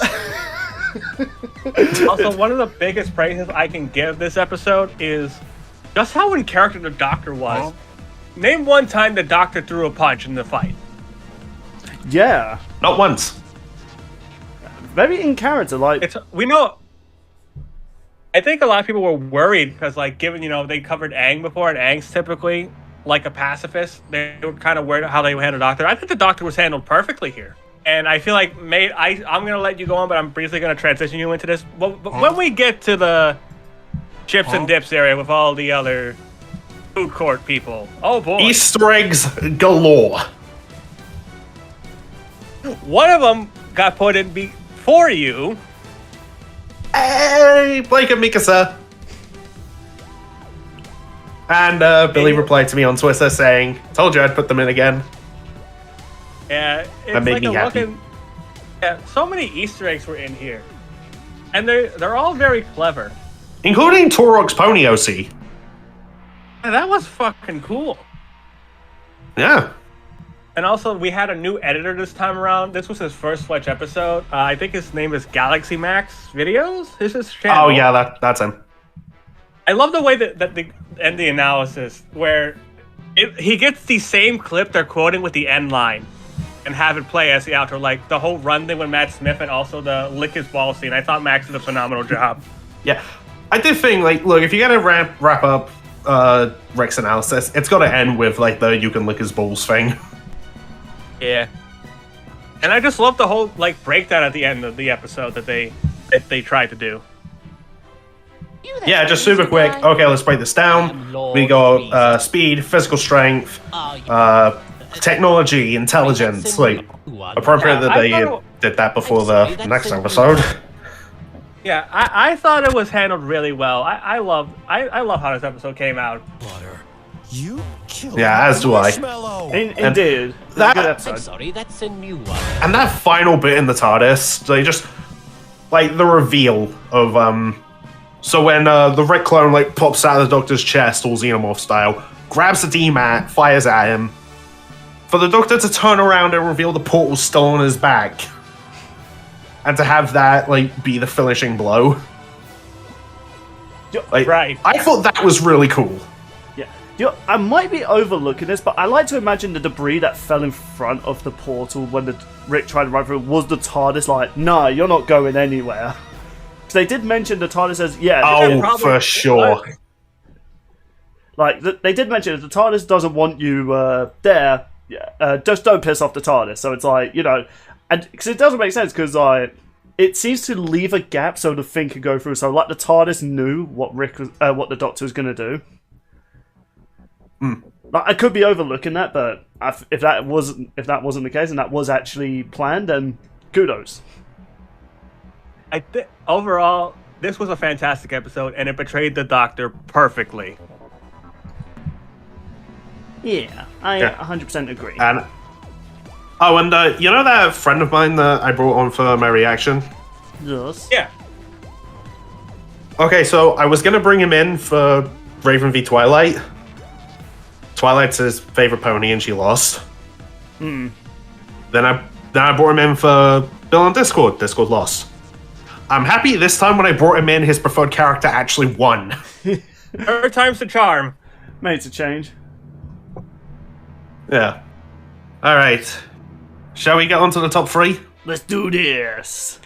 S2: Also, one of the biggest praises I can give this episode is just how in character the Doctor was. Name one time the Doctor threw a punch in the fight.
S5: Yeah.
S1: Not once.
S5: Very in character, like...
S2: We know... I think a lot of people were worried because, like, given, they covered Aang before, and Aang's typically, like, a pacifist, they were kind of worried how they handled the Doctor. I think the Doctor was handled perfectly here. And I feel like, mate, I'm gonna let you go on, but I'm briefly gonna transition you into this. But when we get to the chips and dips area with all the other food court people, oh boy,
S1: Easter eggs galore.
S2: one of them got put in before you.
S1: Hey, Blake and Mikasa. And Billy replied to me on Twitter saying, "Told you I'd put them in again."
S2: Yeah, it's
S1: That made
S2: like
S1: me
S2: a
S1: happy.
S2: looking. Yeah, so many Easter eggs were in here, and they're all very clever.
S1: Including Torok's pony OC.
S2: And that was fucking cool.
S1: Yeah.
S2: And also, we had a new editor this time around. This was his first Fletch episode. I think his name is Galaxy Max Videos. This is his channel.
S1: Oh yeah, that's him.
S2: I love the way that the end the analysis where he gets the same clip they're quoting with the end line and have it play as the outro, like the whole run thing with Matt Smith and also the lick his ball scene. I thought Max did a phenomenal job.
S1: Yeah. I did think, like, look, if you're gonna wrap up Rick's analysis, it's gotta end with like the you can lick his balls thing.
S2: Yeah. And I just love the whole like breakdown at the end of the episode that they tried to do.
S1: Yeah, just super quick. Okay, let's break this down. We got speed, physical strength, technology, intelligence. Like, appropriate that they did that before the next episode.
S2: Yeah, I thought it was handled really well. I love how this episode came out.
S3: You killed
S1: Yeah, as do I.
S5: Indeed. It's a
S1: that-
S5: good
S6: I'm
S5: episode.
S6: sorry, that's a new one.
S1: And that final bit in the TARDIS, they just like the reveal of so when the Rick clone like pops out of the Doctor's chest, all Xenomorph style, grabs the D-Mat, fires at him, for the Doctor to turn around and reveal the portal still on his back, and to have that like be the finishing blow. Like,
S2: Right.
S1: I thought that was really cool.
S5: Yeah. I might be overlooking this, but I like to imagine the debris that fell in front of the portal when Rick tried to run through was the TARDIS. Like, nah, you're not going anywhere. Because they did mention the TARDIS as, yeah.
S1: Oh,
S2: probably-
S1: for sure.
S5: Like, they did mention if the TARDIS doesn't want you there, just don't piss off the TARDIS. So it's like, you know, and because it doesn't make sense because it seems to leave a gap so the thing can go through. So like the TARDIS knew what what the Doctor was going to do. Like, I could be overlooking that, but if that wasn't the case and that was actually planned, then kudos.
S2: I think overall, this was a fantastic episode, and it portrayed the Doctor perfectly.
S5: Yeah, I
S1: Yeah.
S5: 100% agree.
S1: And you know that friend of mine that I brought on for my reaction?
S5: Yes.
S2: Yeah.
S1: Okay, so I was gonna bring him in for Raven v Twilight. Twilight's his favorite pony, and she lost. Then I brought him in for Bill on Discord. Discord lost. I'm happy this time when I brought him in, his preferred character actually won.
S2: Third time's the charm.
S5: Made a change.
S1: Yeah. All right. Shall we get on to the top three?
S5: Let's do this.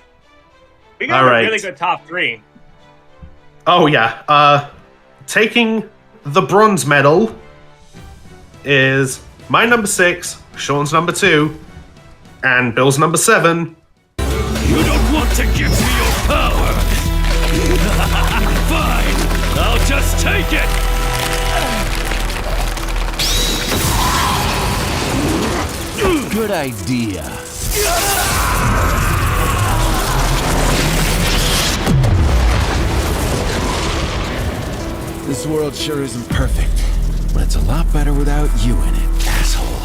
S2: We got
S1: All
S2: a
S1: right.
S2: really good top three.
S1: Oh yeah. Taking the bronze medal is my number 6, Sean's number 2, and Bill's number 7.
S4: You don't want to give me your power! Fine! I'll just take it!
S7: Good idea.
S3: This world sure isn't perfect, but it's a lot better without you in it, asshole.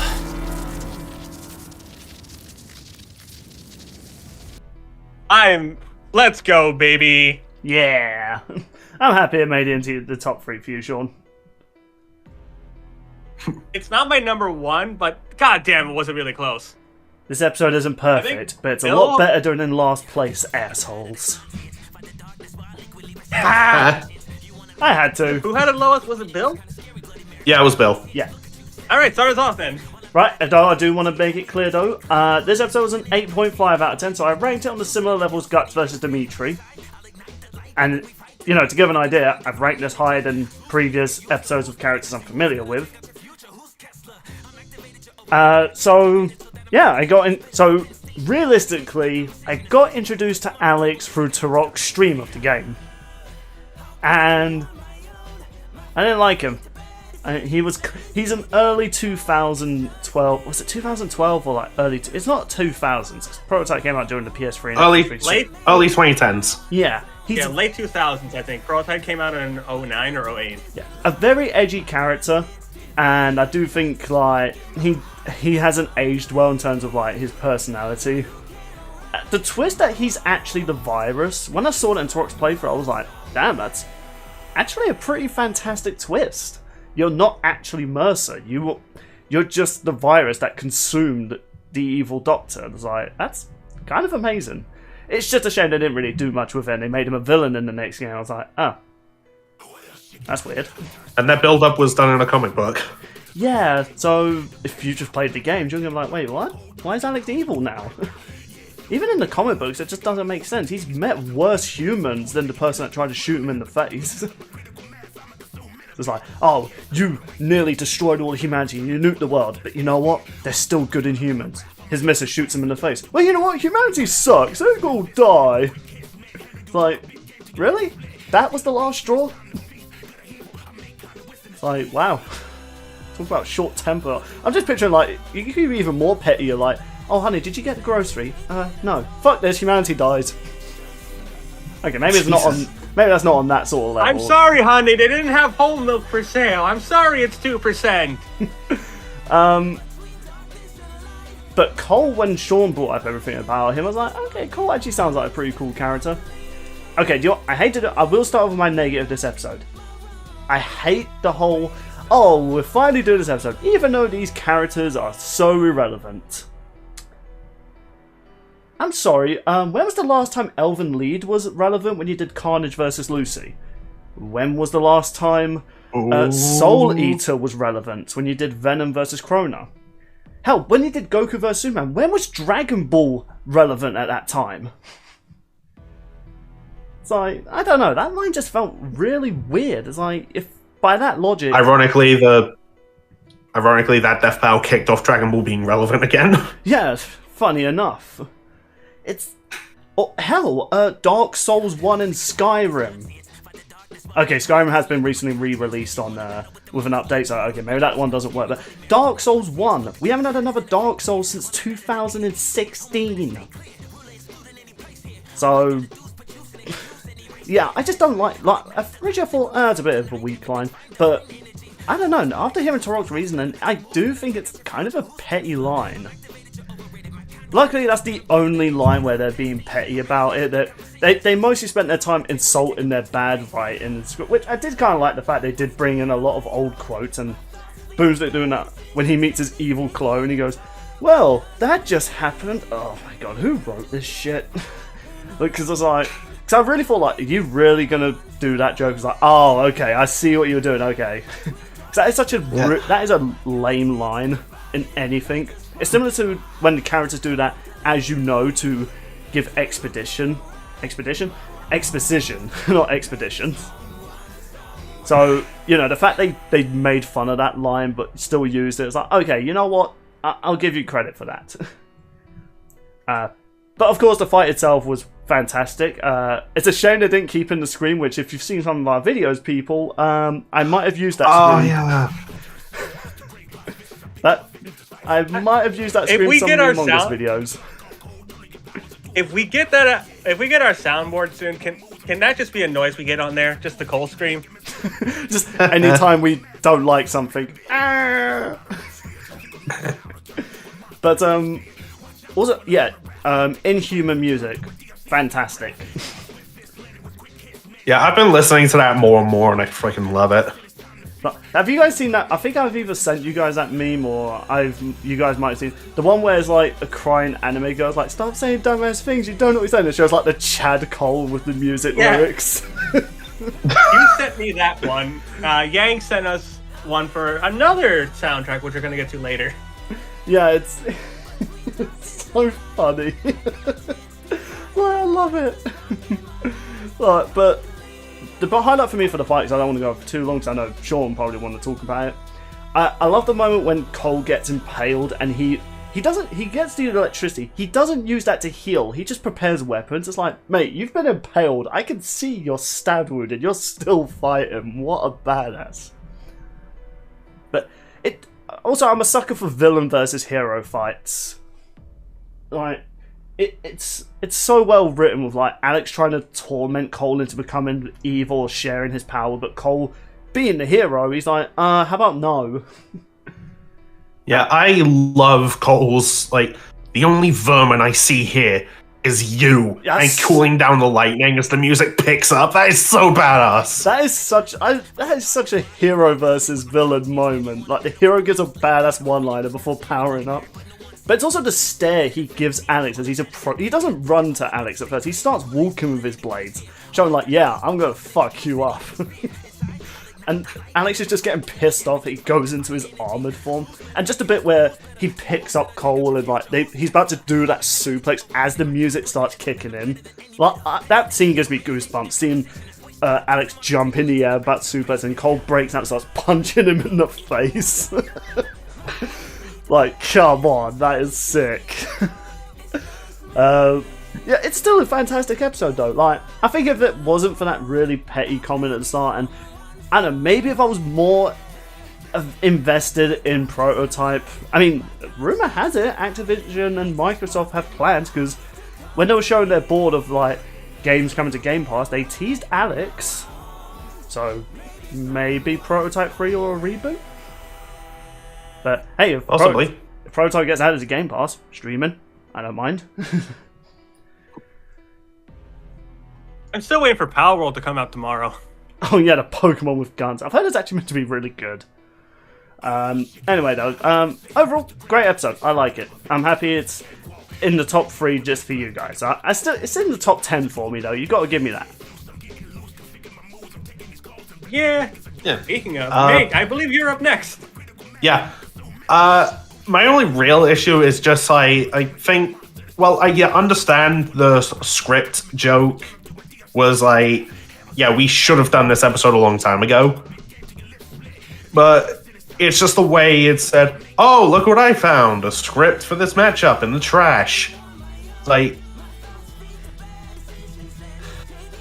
S2: Let's go, baby.
S5: Yeah. I'm happy it made it into the top 3 for you, Sean.
S2: It's not my number 1, but goddamn, it wasn't really close.
S5: This episode isn't perfect, but it's a
S2: Bill-
S5: lot better than last place, assholes.
S2: Ah,
S5: I had to.
S2: who had it lowest? Was it Bill?
S1: Yeah, it was Bill.
S5: Yeah.
S2: All right, start us off then.
S5: Right, though I do want to make it clear though, this episode was an 8.5 out of 10, so I ranked it on the similar levels Guts versus Dimitri. And, you know, to give an idea, I've ranked this higher than previous episodes of characters I'm familiar with. So, yeah, I got in. So, realistically, I got introduced to Alex through Turok's stream of the game. And I didn't like him. He's an early 2012. Was it 2012 or like early? It's not 2000s. Prototype came out during the PS3 and
S1: early 2010s.
S5: Yeah,
S2: late 2000s. I think Prototype came out in 09 or 08.
S5: Yeah, a very edgy character, and I do think like he hasn't aged well in terms of like his personality. The twist that he's actually the virus. When I saw it in Turok's playthrough, I was like, damn, that's actually a pretty fantastic twist. You're not actually Mercer. You're just the virus that consumed the evil Doctor. It's like, that's kind of amazing. It's just a shame they didn't really do much with it. They made him a villain in the next game. I was like, oh, that's weird.
S1: And that build-up was done in a comic book.
S5: Yeah, so if you just played the game, you're going to be like, wait, what? Why is Alex evil now? Even in the comic books, it just doesn't make sense. He's met worse humans than the person that tried to shoot him in the face. It's like, oh, you nearly destroyed all humanity, you nuked the world, but you know what? They're still good in humans. His missus shoots him in the face. Well, you know what? Humanity sucks. They're gonna die. It's like, really? That was the last straw? It's like, wow. Talk about short temper. I'm just picturing, like, you could be even more petty. You're like, oh, honey, did you get the grocery? No. Fuck this, humanity dies. Okay, maybe it's not on... Maybe that's not on that sort of level.
S2: I'm sorry, honey, they didn't have whole milk for sale. I'm sorry it's 2%.
S5: But Cole, when Sean brought up everything about him, I was like, okay, Cole actually sounds like a pretty cool character. Okay, I hate to do, I will start with my negative this episode. I hate the whole, oh, we're finally doing this episode, even though these characters are so irrelevant. I'm sorry, when was the last time Elven Lied was relevant when you did Carnage versus Lucy? When was the last time Soul Eater was relevant when you did Venom versus Krona? Hell, when you did Goku vs Superman, when was Dragon Ball relevant at that time? It's like, I don't know, that line just felt really weird. It's like, if by that logic...
S1: Ironically, that Death Battle kicked off Dragon Ball being relevant again.
S5: Yeah, funny enough. It's... Oh, hell, Dark Souls 1 and Skyrim. Okay, Skyrim has been recently re-released on with an update, so okay, maybe that one doesn't work. But Dark Souls 1, we haven't had another Dark Souls since 2016. So, yeah, I just don't like originally I thought, it's a bit of a weak line, but I don't know, after hearing Turok's reasoning, I do think it's kind of a petty line. Luckily, that's the only line where they're being petty about it. That they mostly spent their time insulting their bad writing, which I did kind of like the fact they did bring in a lot of old quotes. And Boomstick doing that when he meets his evil clone, he goes, "Well, that just happened." Oh my god, who wrote this shit? Because I was like, because I really thought like, are you really gonna do that joke? It's like, oh, okay, I see what you're doing. Okay, that is such a that is a lame line in anything. It's similar to when the characters do that, as you know, to give exposition, not expedition. So, you know, the fact they made fun of that line but still used it, it's like, okay, you know what, I'll give you credit for that. But of course, the fight itself was fantastic. It's a shame they didn't keep in the screen, which if you've seen some of our videos, people, I might have used that screen. Oh, yeah. I might have used that screen in some of the Among Us videos.
S2: If we get our soundboard soon, can that just be a noise we get on there? Just the Cole scream?
S5: Just anytime we don't like something. But also, yeah, Inhuman music, fantastic.
S1: Yeah, I've been listening to that more and more, and I freaking love it.
S5: Have you guys seen that? I think I've either sent you guys that meme or you guys might have seen the one where it's like a crying anime girl's like, "Stop saying dumbass things, you don't know what you're saying." It shows like the Chad Cole with the music lyrics.
S2: You sent me that one. Yang sent us one for another soundtrack, which we're going to get to later.
S5: Yeah, it's so funny. I love it. But the highlight for me for the fight, because I don't want to go for too long, because I know Sean probably want to talk about it. I love the moment when Cole gets impaled and he he gets the electricity. He doesn't use that to heal. He just prepares weapons. It's like, mate, you've been impaled. I can see your stab wound and you're still fighting. What a badass. But also, I'm a sucker for villain versus hero fights. Like, it's so well written with like Alex trying to torment Cole into becoming evil or sharing his power, but Cole being the hero, he's like, how about no?
S1: Yeah, I love Cole's, like, the only vermin I see here is you.
S5: Yes.
S1: And cooling down the lightning as the music picks up. That is so badass.
S5: That is such a hero versus villain moment. Like, the hero gives a badass one-liner before powering up. But it's also the stare he gives Alex as he doesn't run to Alex at first. He starts walking with his blades, showing like, yeah, I'm gonna fuck you up. And Alex is just getting pissed off. He goes into his armored form, and just a bit where he picks up Cole and like he's about to do that suplex as the music starts kicking in. Like that scene gives me goosebumps. Seeing Alex jump in the air, about suplex, and Cole breaks out and starts punching him in the face. Like, come on, that is sick. Yeah, it's still a fantastic episode though. Like, I think if it wasn't for that really petty comment at the start, and I don't know, maybe if I was more invested in Prototype. I mean, rumor has it Activision and Microsoft have plans, because when they were showing their board of like games coming to Game Pass, they teased Alex. So maybe Prototype 3 or a reboot. But hey, if
S1: possibly
S5: if Prototype gets added to Game Pass, streaming, I don't mind.
S2: I'm still waiting for Power World to come out tomorrow.
S5: Oh yeah, the Pokemon with guns. I've heard it's actually meant to be really good. Anyway though, overall, great episode. I like it. I'm happy it's in the top 3 just for you guys. It's in the top 10 for me though. You got to give me that.
S2: Yeah. Speaking of, Nate, I believe you're up next.
S1: Yeah. My only real issue is just I think, well, I understand the script joke was like, yeah, we should have done this episode a long time ago. But it's just the way it said, oh, look what I found, a script for this matchup in the trash. It's like,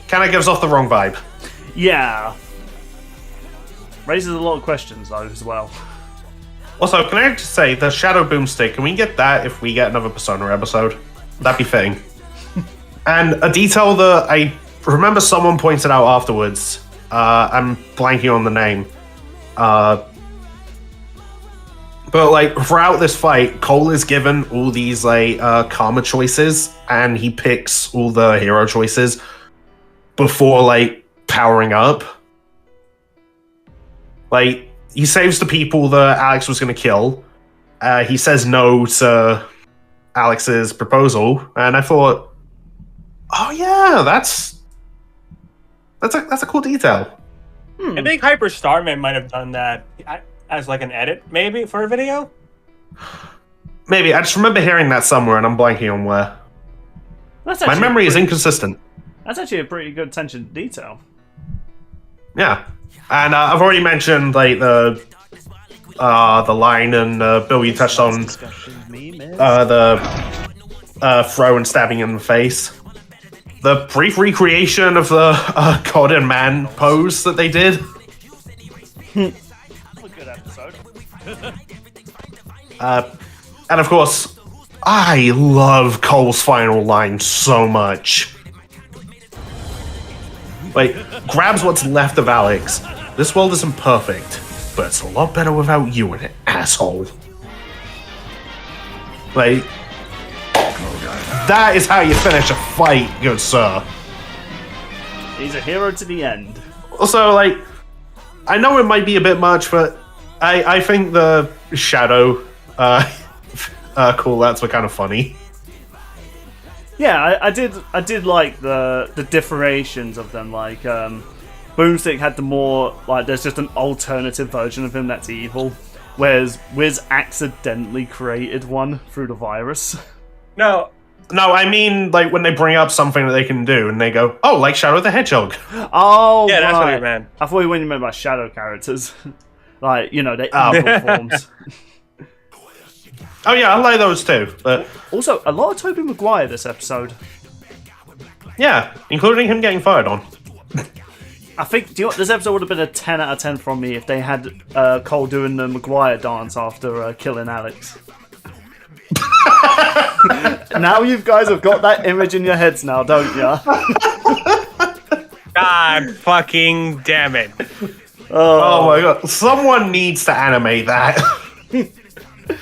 S1: kind of gives off the wrong vibe.
S5: Yeah. Raises a lot of questions though as well.
S1: Also, can I just say, the Shadow Boomstick, can we get that if we get another Persona episode? That'd be fitting. And a detail that I remember someone pointed out afterwards, I'm blanking on the name, but like throughout this fight, Cole is given all these like karma choices, and he picks all the hero choices before like powering up. Like, he saves the people that Alex was going to kill. He says no to Alex's proposal, and I thought, oh yeah, that's a cool detail.
S2: I think Hyper Starman might have done that as like an edit, maybe, for a video.
S1: Maybe. I just remember hearing that somewhere, and I'm blanking on where. My memory is inconsistent.
S5: That's actually a pretty good attention to detail.
S1: Yeah. And I've already mentioned like the line, and Bill, you touched on the throw and stabbing in the face. The brief recreation of the God and Man pose that they did.
S5: A good episode.
S1: And of course, I love Cole's final line so much. Like, grabs what's left of Alex. This world isn't perfect, but it's a lot better without you in it, asshole. Like, that is how you finish a fight, good sir.
S5: He's a hero to the end.
S1: Also, like, I know it might be a bit much, but I think the shadow call-outs were kind of funny.
S5: Yeah, I did like the differentiations of them. Like, Boomstick had the more, like, there's just an alternative version of him that's evil, whereas Wiz accidentally created one through the virus.
S2: No,
S1: I mean, like, when they bring up something that they can do, and they go, oh, like Shadow the Hedgehog.
S5: Oh,
S2: yeah, that's
S5: right.
S2: what I meant.
S5: I thought you meant by shadow characters. Like, you know, they're evil forms.
S1: Oh yeah, I like those too. But
S5: Also, a lot of Tobey Maguire this episode.
S1: yeah, including him getting fired on.
S5: I think, do you know what, this episode would have been a 10 out of 10 from me if they had Cole doing the Maguire dance after killing Alex. Now you guys have got that image in your heads now, don't ya?
S2: God fucking damn it.
S1: Oh my god, someone needs to animate that.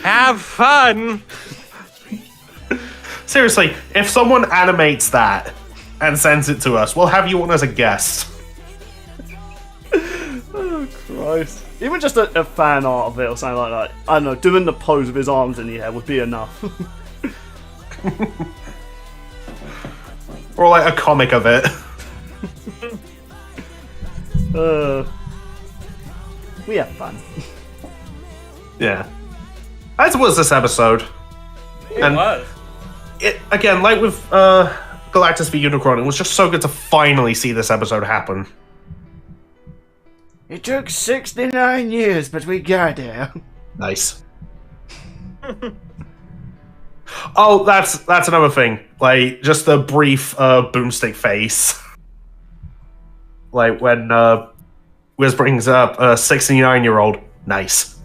S2: Have fun.
S1: Seriously, if someone animates that and sends it to us, we'll have you on as a guest.
S5: Oh, Christ. Even just a fan art of it or something like that. I don't know, doing the pose with his arms in the air would be enough.
S1: Or like a comic of it.
S5: We have fun.
S1: Yeah. As was this episode.
S2: It was.
S1: It, again, like with Galactus v Unicron, it was just so good to finally see this episode happen.
S7: It took 69 years, but we got there.
S1: Nice. Oh, that's another thing. Like, just the brief boomstick face. Like, when Wiz brings up a 69-year-old. Nice.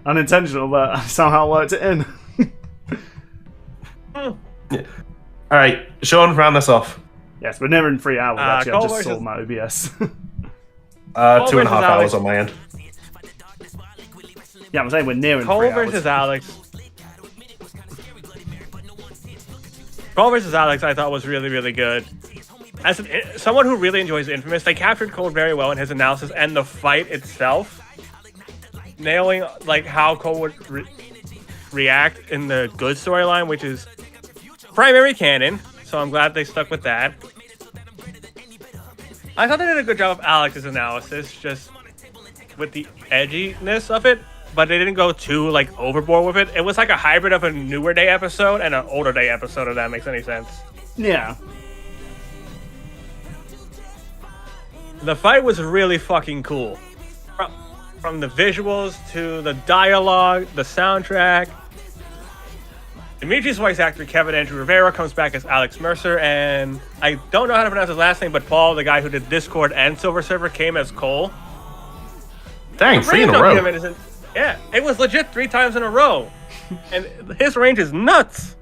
S5: Unintentional, but I somehow worked it in.
S1: Yeah. Alright, Sean, round this off.
S5: Yes, we're nearing 3 hours, actually. I
S2: Cole
S5: just saw
S2: versus-
S5: my OBS.
S1: 2.5
S2: versus
S1: hours
S2: Alex.
S1: on my end.
S5: Yeah, I'm saying we're nearing
S2: Cole
S5: 3 hours.
S2: versus Alex. Cole versus Alex, I thought was really, really good. As someone who really enjoys Infamous, they captured Cole very well in his analysis and the fight itself, nailing like how Cole would react in the good storyline, which is primary canon. So I'm glad they stuck with that. I thought they did a good job of Alex's analysis, just with the edginess of it, but they didn't go too like overboard with it. It was like a hybrid of a newer day episode and an older day episode, if that makes any sense.
S5: Yeah.
S2: The fight was really fucking cool. From the visuals to the dialogue, the soundtrack. Dimitri's voice actor, Kevin Andrew Rivera, comes back as Alex Mercer, and I don't know how to pronounce his last name, but Paul, the guy who did Discord and Silver Surfer, came as Cole.
S1: Dang, 3 in a
S2: Range of
S1: row.
S2: him isn't- Yeah, it was legit 3 times in a row. And his range is nuts.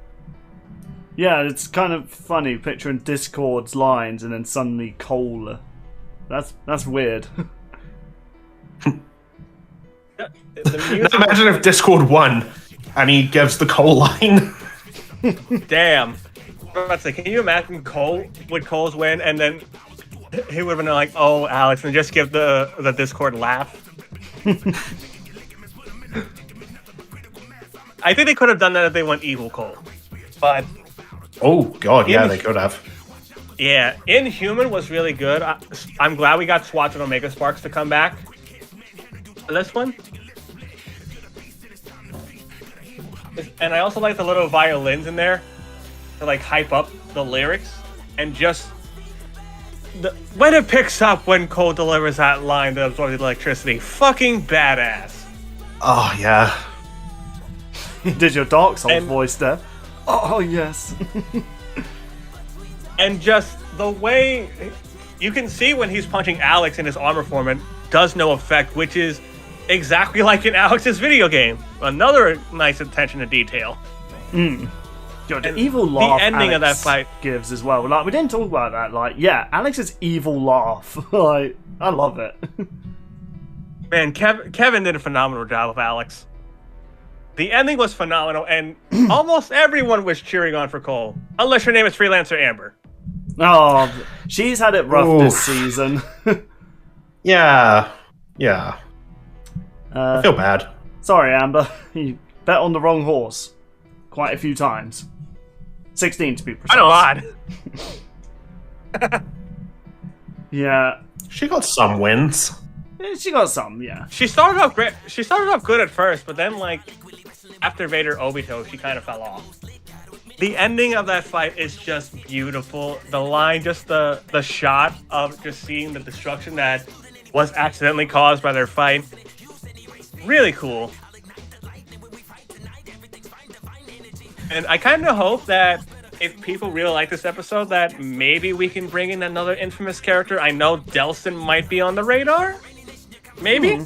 S5: Yeah, it's kind of funny picturing Discord's lines and then suddenly Cole. That's weird.
S2: The music,
S1: Imagine if Discord won and he gives the Cole line.
S2: damn. I was about to say, can you imagine Cole would Cole's win and then he would have been like, "Oh, Alex," and just give the Discord laugh. I think they could have done that if they went evil Cole, but
S1: Oh, God, yeah,
S2: In-
S1: they could have.
S2: yeah, Inhuman was really good. I'm glad we got Swatch and Omega Sparks to come back for this one. And I also like the little violins in there to like hype up the lyrics and just when it picks up when Cole delivers that line that absorbs the electricity, fucking badass.
S1: Oh, yeah.
S5: You did your Dark Souls
S2: And-
S5: voice there. Oh, yes.
S2: And just the way you can see when he's punching Alex in his armor form, it does no effect, which is exactly like in Alex's video game. Another nice attention to detail.
S5: Yo, the
S2: And
S5: evil
S2: the
S5: laugh
S2: ending of
S5: Alex
S2: that fight-
S5: gives as well. Like, we didn't talk about that. Like, yeah, Alex's evil laugh. Like, I love it.
S2: Man, Kevin did a phenomenal job of Alex. The ending was phenomenal, and almost everyone was cheering on for Cole, unless your name is Freelancer Amber.
S5: Oh, she's had it rough this
S1: Oof.
S5: season.
S1: Yeah. Yeah. I feel bad.
S5: Sorry, Amber. You bet on the wrong horse. Quite a few times. 16 to be precise.
S2: I know, odd.
S5: Yeah.
S1: She got some wins.
S5: She got some, yeah.
S2: She started off great. She started off good at first, but then like after Vader Obito, she kind of fell off. The ending of that fight is just beautiful. The line, just the shot of just seeing the destruction that was accidentally caused by their fight. Really cool. And I kind of hope that if people really like this episode, that maybe we can bring in another infamous character. I know Delson might be on the radar. Maybe.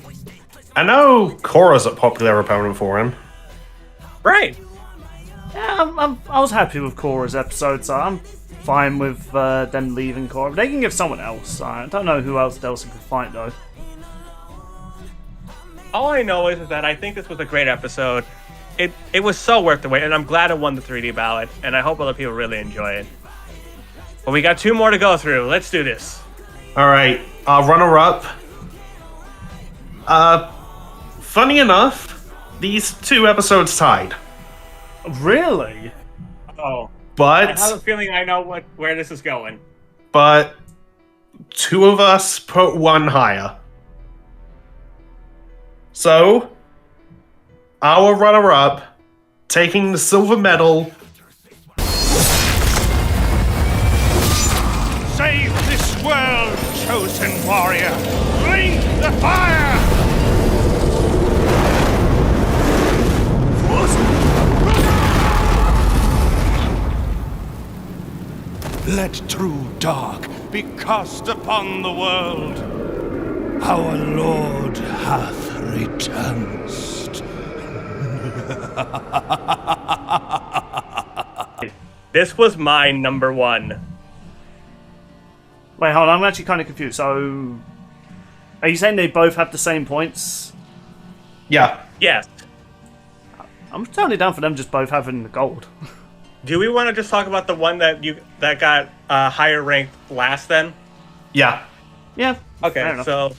S1: I know Korra's a popular opponent for him.
S2: Right.
S5: Yeah, I was happy with Korra's episode, so I'm fine with them leaving Korra. They can give someone else. I don't know who else Delson could fight, though.
S2: All I know is that I think this was a great episode. It was so worth the wait, and I'm glad it won the 3D ballot, and I hope other people really enjoy it. But we got 2 more to go through. Let's do this.
S1: All right, runner-up. Funny enough, these 2 episodes tied.
S5: Really?
S2: Oh.
S1: But
S2: I have a feeling I know where this is going.
S1: But 2 of us put 1 higher. So, our runner-up, taking the silver medal.
S8: Save this world, chosen warrior! Bring the fire! Let true dark be cast upon the world. Our Lord hath returned.
S2: This was my number 1.
S5: Wait, hold on. I'm actually kind of confused. So, are you saying they both have the same points?
S1: Yeah.
S2: Yes.
S5: I'm totally down for them just both having the gold.
S2: Do we want to just talk about the one that got higher ranked last then?
S1: Yeah.
S5: Yeah. fair
S2: Okay,
S5: enough.
S2: so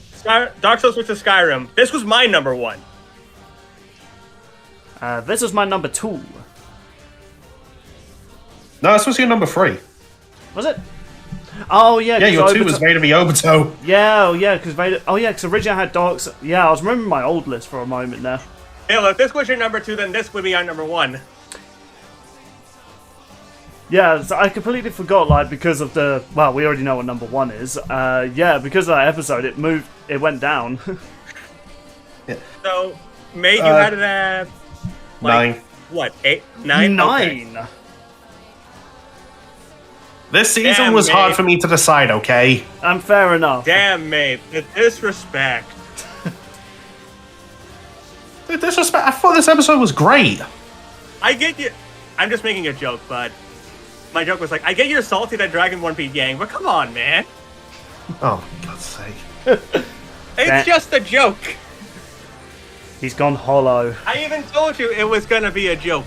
S2: Dark Souls vs. Skyrim. This was my number 1.
S5: This is my number 2.
S1: No, this was your number 3.
S5: Was it? Oh yeah.
S1: Yeah,
S5: 'cause
S1: your 2
S5: Obito-
S1: was Vader v Obito.
S5: Yeah, oh yeah, because originally I had Dark. Yeah, I was remembering my old list for a moment there.
S2: Hey, look, if this was your number 2, then this would be our number 1.
S5: Yeah, so I completely forgot, like, because of the... Well, we already know what number 1 is. Yeah, because of that episode, it went down.
S2: So, May, you had it at...
S1: 9.
S2: What, 8? 9?
S5: 9!
S2: Okay.
S1: This season
S2: Damn,
S1: was hard
S2: mate.
S1: for me to decide, okay?
S5: Fair enough.
S2: Damn, mate, the disrespect.
S1: Dude, disrespect. I thought this episode was great.
S2: I get you. I'm just making a joke, but my joke was like, I get you're salty that Dragon 1 beat Yang, but come on, man.
S1: Oh, for God's sake.
S2: It's just a joke.
S5: He's gone hollow.
S2: I even told you it was gonna be a joke.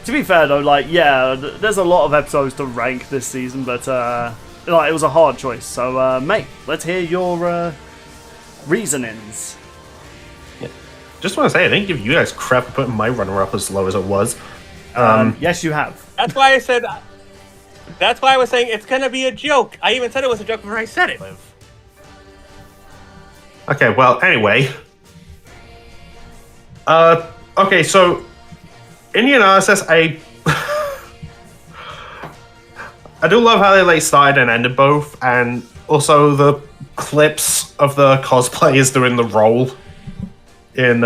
S5: To be fair, though, like, yeah, there's a lot of episodes to rank this season, but, like, it was a hard choice. So, mate, let's hear your, reasonings.
S1: Just want to say, I didn't give you guys crap for putting my runner-up as low as it was.
S5: Yes, you have.
S2: That's why I said. That's why I was saying it's gonna be a joke. I even said it was a joke before I said it.
S1: Okay, well, anyway. Okay, so in the analysis, I do love how they like started and ended both, and also the clips of the cosplayers doing the role in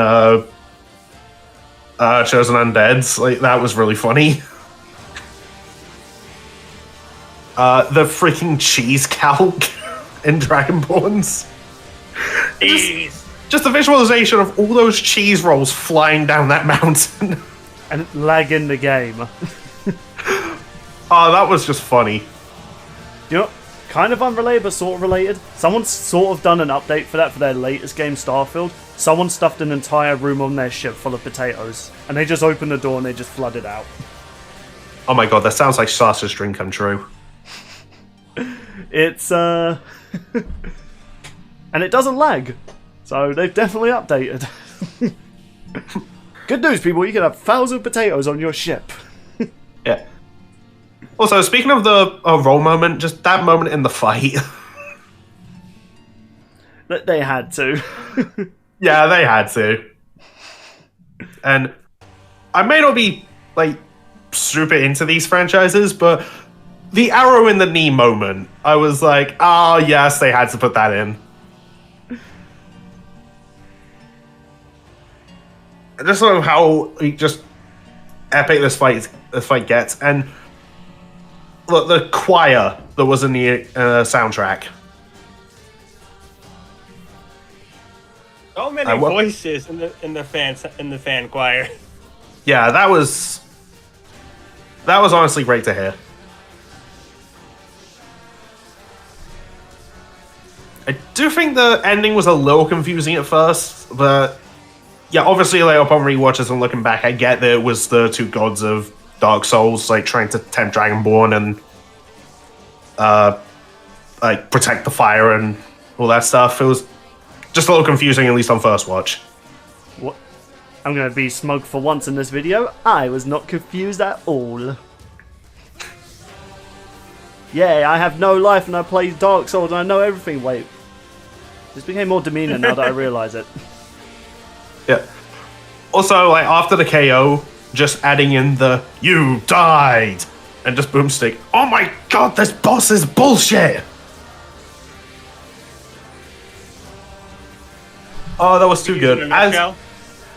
S1: Chosen Undeads. Like, that was really funny. The freaking cheese calc in Dragonborns. Just the visualization of all those cheese rolls flying down that mountain.
S5: And lag in the game.
S1: Oh, that was just funny.
S5: You know, kind of unrelated, but sort of related. Someone's sort of done an update for that for their latest game, Starfield. Someone stuffed an entire room on their ship full of potatoes, and they just opened the door and they just flooded out.
S1: Oh my god, that sounds like Sasha's dream come true.
S5: It's, and it doesn't lag. So they've definitely updated. Good news, people, you can have 1,000 potatoes on your ship.
S1: Yeah. Also, speaking of the roll moment, just that moment in the fight.
S5: They had to.
S1: Yeah, they had to. And I may not be, like, super into these franchises, but the arrow in the knee moment, I was like, oh, yes, they had to put that in. I just love how, just epic this fight gets, and look, the choir that was in the soundtrack.
S2: So many voices in the fan choir.
S1: Yeah, that was honestly great to hear. I do think the ending was a little confusing at first, but yeah, obviously, like upon rewatches and looking back, I get that it was the two gods of Dark Souls, like trying to tempt Dragonborn and like protect the fire and all that stuff. It was just a little confusing, at least on first watch.
S5: What? I'm gonna be smug for once in this video. I was not confused at all. Yay, I have no life and I play Dark Souls and I know everything. Wait. This became more demeaning now that I realise it.
S1: Yeah. Also, like, after the KO, just adding in the "you died" and just boomstick. Oh my god, this boss is bullshit! Oh, that was too good.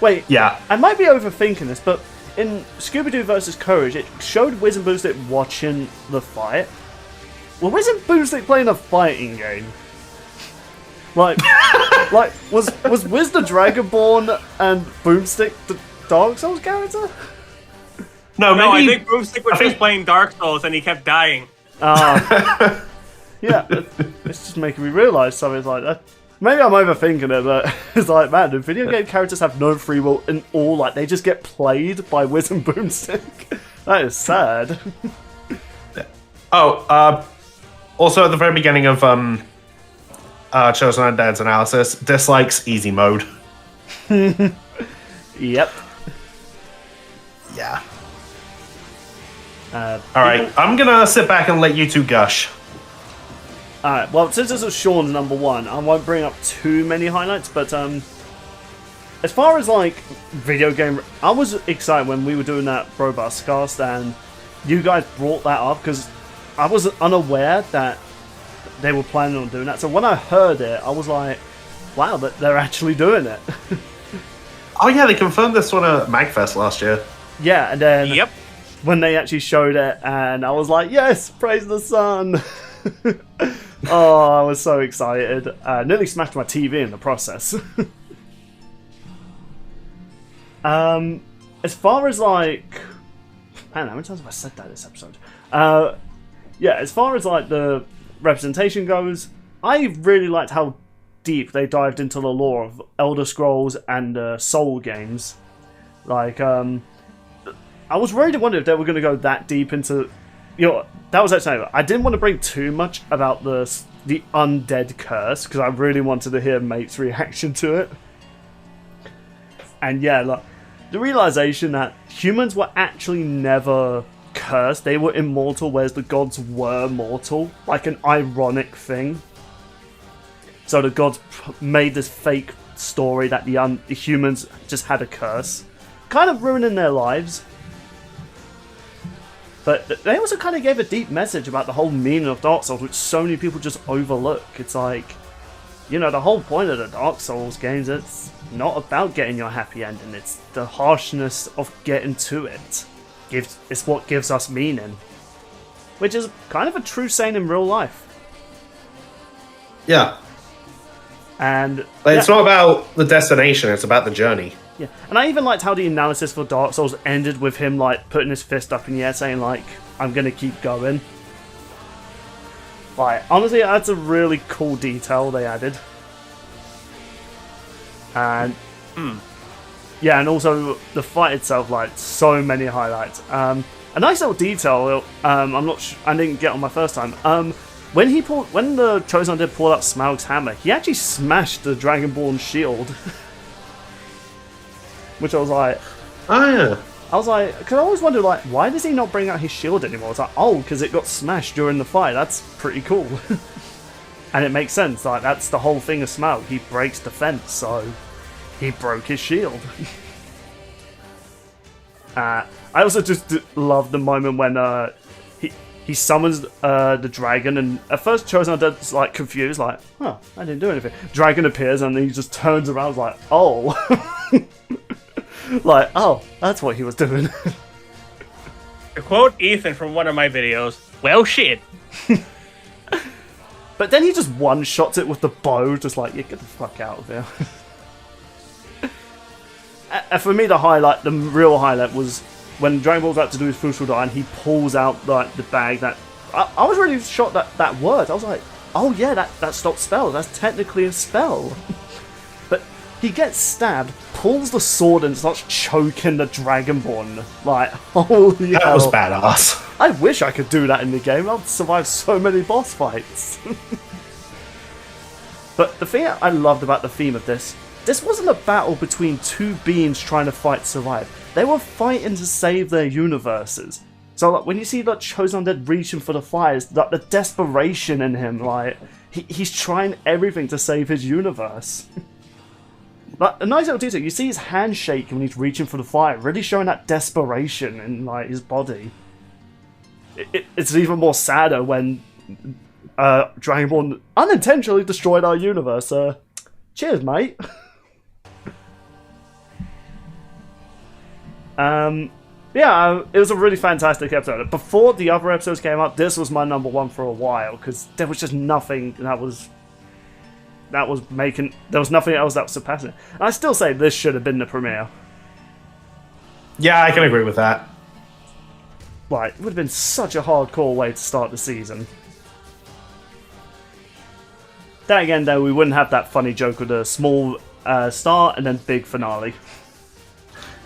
S5: Wait,
S1: yeah.
S5: I might be overthinking this, but in Scooby-Doo vs. Courage, it showed Wiz and Boomstick watching the fight. Well, Wiz and Boomstick playing a fighting game? Like, was Wiz the Dragonborn and Boomstick the Dark Souls character?
S1: No,
S2: I think Boomstick was just playing Dark Souls and he kept dying.
S5: Yeah, it's just making me realise something like that. Maybe I'm overthinking it, but it's like, man, the video game characters have no free will in all. Like, they just get played by Wiz and Boomstick. That is sad.
S1: Also at the very beginning of Chosen Undead's analysis, dislikes easy mode.
S5: Yep.
S1: Yeah. Alright, I'm gonna sit back and let you two gush.
S5: Alright, well, since this was Sean's number one, I won't bring up too many highlights, but as far as, like, video game... I was excited when we were doing that Robust cast, and you guys brought that up, because I was unaware that they were planning on doing that. So when I heard it, I was like, wow, they're actually doing it.
S1: Oh yeah, they confirmed this one at MagFest last year.
S5: Yeah, and then when they actually showed it, and I was like, yes, praise the sun. Oh, I was so excited. Nearly smashed my TV in the process. As far as, like... Man, how many times have I said that this episode? Yeah, as far as, like, the representation goes, I really liked how deep they dived into the lore of Elder Scrolls and Soul games. Like, I was worried to wonder if they were going to go that deep into... You know, that was actually... I didn't want to bring too much about the undead curse, because I really wanted to hear Mate's reaction to it. And yeah, like, the realization that humans were actually never cursed. They were immortal, whereas the gods were mortal. Like an ironic thing. So the gods made this fake story that the humans just had a curse. Kind of ruining their lives. But they also kind of gave a deep message about the whole meaning of Dark Souls, which so many people just overlook. It's like, you know, the whole point of the Dark Souls games, it's not about getting your happy ending. It's the harshness of getting to it. It's what gives us meaning. Which is kind of a true saying in real life.
S1: Yeah.
S5: And
S1: but it's not about the destination, it's about the journey.
S5: Yeah, and I even liked how the analysis for Dark Souls ended with him, like, putting his fist up in the air saying, like, I'm gonna keep going. Like, honestly, that's a really cool detail they added. And, yeah, and also the fight itself, like, so many highlights. A nice little detail, I didn't get on my first time. When the Chosen Undead pulled out Smaug's hammer, he actually smashed the Dragonborn shield. Which I was like...
S1: Oh, yeah.
S5: I was like... Because I always wondered, like, why does he not bring out his shield anymore? It's like, oh, because it got smashed during the fight. That's pretty cool. And it makes sense. Like, that's the whole thing of Smaug. He breaks defense, so he broke his shield. I also just love the moment when he summons the dragon, and at first Chosen Undead's like confused, like, huh, I didn't do anything. Dragon appears, and he just turns around, like, oh. Like, oh, that's what he was doing.
S2: To quote Ethan from one of my videos, well shit.
S5: But then he just one-shots it with the bow, just like, yeah, get the fuck out of here. And for me, the real highlight was when Dragon Ball's about to do his Fushul Die and he pulls out like the bag that... I was really shocked that word. I was like, oh yeah, that stops spells. That's technically a spell. But he gets stabbed, pulls the sword and starts choking the Dragonborn. Like, holy hell.
S1: That was badass.
S5: I wish I could do that in the game. I'd survive so many boss fights. But the thing I loved about the theme of this wasn't a battle between two beings trying to fight to survive. They were fighting to save their universes. So like, when you see that Chosen Undead reaching for the fires, like the desperation in him, like he's trying everything to save his universe. Like a nice little detail, you see his hand shake when he's reaching for the fire, really showing that desperation in like his body. It's even more sadder when Dragonborn unintentionally destroyed our universe. Cheers, mate. Yeah, it was a really fantastic episode. Before the other episodes came up, this was my number one for a while because there was just nothing that was making. There was nothing else that was surpassing it. And I still say this should have been the premiere.
S1: Yeah, I can agree with that.
S5: Like, it would have been such a hardcore way to start the season. Then again, though, we wouldn't have that funny joke with a small start and then big finale.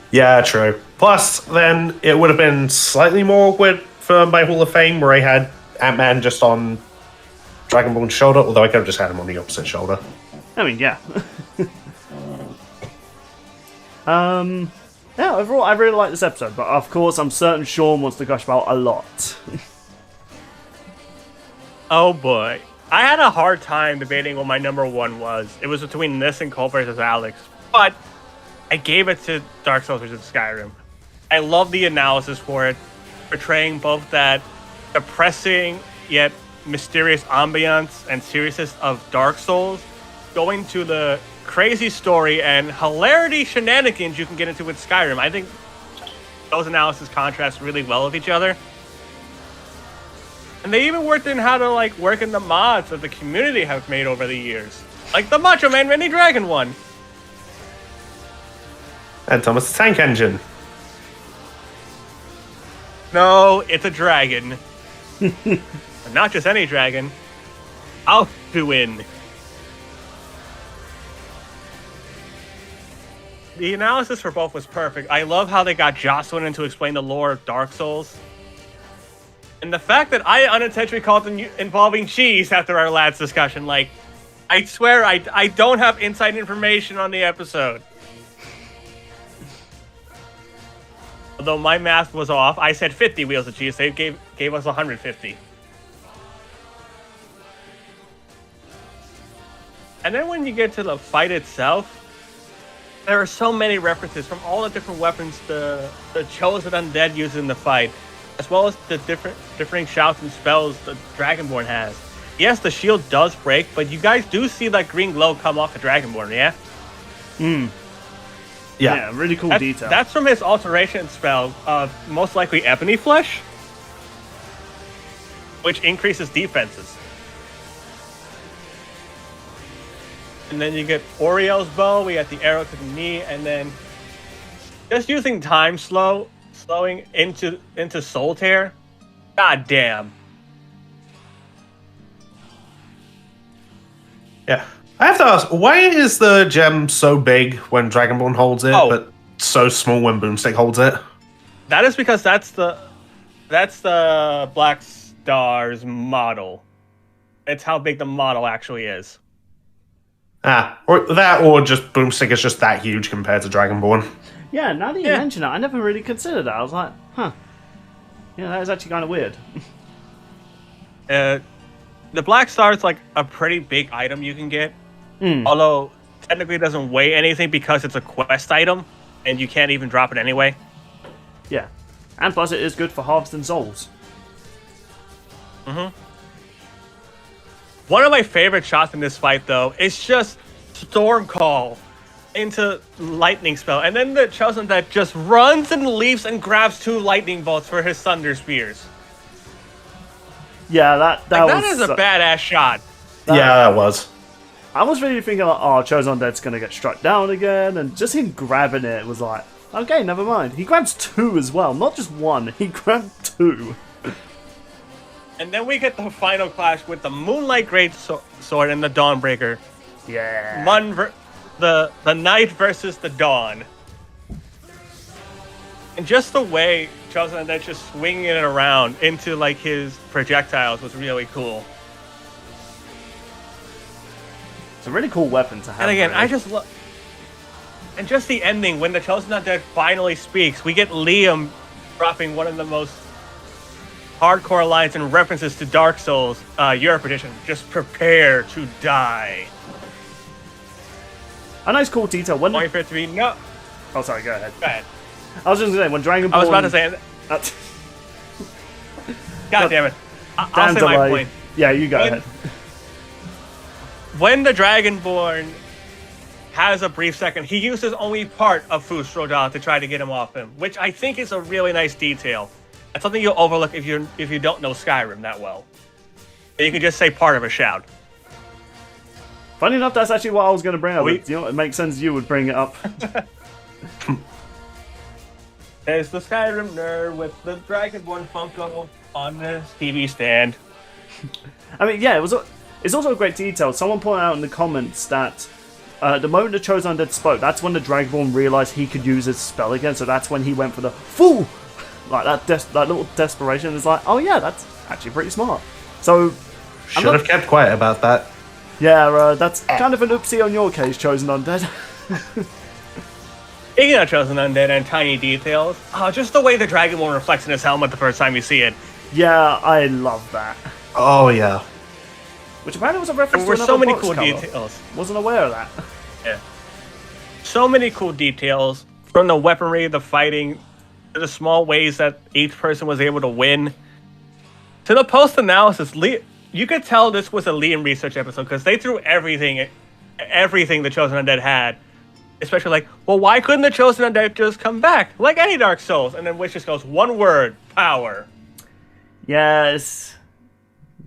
S1: Yeah, true. Plus, then it would have been slightly more awkward for my Hall of Fame, where I had Ant-Man just on Dragonborn's shoulder, although I could have just had him on the opposite shoulder.
S5: I mean, yeah. Yeah, overall, I really like this episode, but of course, I'm certain Sean wants to gush about a lot.
S2: Oh boy. I had a hard time debating what my number one was. It was between this and Cole vs. Alex, but I gave it to Dark Souls vs. Skyrim. I love the analysis for it, portraying both that depressing yet mysterious ambiance and seriousness of Dark Souls, going to the crazy story and hilarity shenanigans you can get into with Skyrim. I think those analysis contrast really well with each other. And they even worked in how to like work in the mods that the community have made over the years. Like the Macho Man Mini Dragon one.
S1: And Thomas the Tank Engine.
S2: No, it's a dragon. And not just any dragon. Alduin. The analysis for both was perfect. I love how they got Jocelyn in to explain the lore of Dark Souls. And the fact that I unintentionally called them involving cheese after our last discussion. Like, I swear I don't have inside information on the episode. Although my math was off, I said 50 wheels of cheese. They gave us 150. And then when you get to the fight itself, there are so many references from all the different weapons the chosen undead uses in the fight, as well as the differing shouts and spells the Dragonborn has. Yes, the shield does break, but you guys do see that green glow come off the Dragonborn, yeah?
S5: Yeah, really cool detail.
S2: That's from his alteration spell, most likely Ebony Flesh, which increases defenses. And then you get Oriel's bow, we got the arrow to the knee, and then just using time slowing into Soul Tear. God damn.
S1: Yeah. I have to ask, why is the gem so big when Dragonborn holds it, but so small when Boomstick holds it?
S2: That is because that's the Black Star's model. It's how big the model actually is.
S1: Or just Boomstick is just that huge compared to Dragonborn.
S5: Yeah, now that you mention it, I never really considered that. I was like, huh. Yeah, that is actually kind of weird.
S2: The Black Star is like a pretty big item you can get. Although, technically it doesn't weigh anything because it's a quest item, and you can't even drop it anyway.
S5: Yeah. And plus it is good for harvesting souls.
S2: One of my favorite shots in this fight, though, is just Stormcall into lightning spell, and then the Chosen that just runs and leaps and grabs 2 lightning bolts for his thunder spears.
S5: Yeah, that
S2: is a badass shot.
S1: Yeah, that was.
S5: I was really thinking, like, oh, Chosen Undead's gonna get struck down again, and just him grabbing it was like, okay, never mind. He grabs 2 as well, not just 1. He grabbed 2.
S2: And then we get the final clash with the Moonlight Great Sword and the Dawnbreaker.
S5: Yeah.
S2: The Night versus the Dawn. And just the way Chosen Undead just swinging it around into like his projectiles was really cool.
S5: It's a really cool weapon to have.
S2: And again,
S5: really.
S2: I just love... And just the ending, when the Chosen Undead finally speaks, we get Liam dropping one of the most hardcore lines and references to Dark Souls, Europe edition. Just prepare to die.
S5: A nice cool detail. When
S2: Only for it to be... No.
S5: Oh, sorry, go ahead.
S2: Go ahead.
S5: I was just going to say, when Dragonborn...
S2: I was about to say... God damn it. I'll say my point.
S5: Yeah, you go ahead.
S2: When the Dragonborn has a brief second, he uses only part of Fustrodal to try to get him off him, which I think is a really nice detail. That's something you'll overlook if you don't know Skyrim that well. You can just say part of a shout.
S5: Funny enough, that's actually what I was going to bring up. You know, it makes sense you would bring it up.
S2: There's the Skyrim nerd with the Dragonborn Funko on the TV stand.
S5: I mean, yeah, it's also a great detail. Someone pointed out in the comments that the moment the Chosen Undead spoke, that's when the Dragonborn realized he could use his spell again, so that's when he went for the fool! Like, that little desperation is like, oh yeah, that's actually pretty smart. So...
S1: Should have kept quiet about that.
S5: Yeah, that's kind of an oopsie on your case, Chosen Undead.
S2: Speaking of Chosen Undead and tiny details, just the way the Dragonborn reflects in his helmet the first time you see it.
S5: Yeah, I love that.
S1: Oh, yeah.
S5: Which apparently was a reference
S2: There were
S5: to
S2: so
S5: another
S2: many
S5: box
S2: cool
S5: cover.
S2: details.
S5: Wasn't aware of that.
S2: Yeah. So many cool details, from the weaponry, the fighting, to the small ways that each person was able to win. To the post-analysis, you could tell this was a Liam research episode, because they threw everything the Chosen Undead had. Especially like, well, why couldn't the Chosen Undead just come back? Like any Dark Souls. And then Witch just goes, one word, power.
S5: Yes.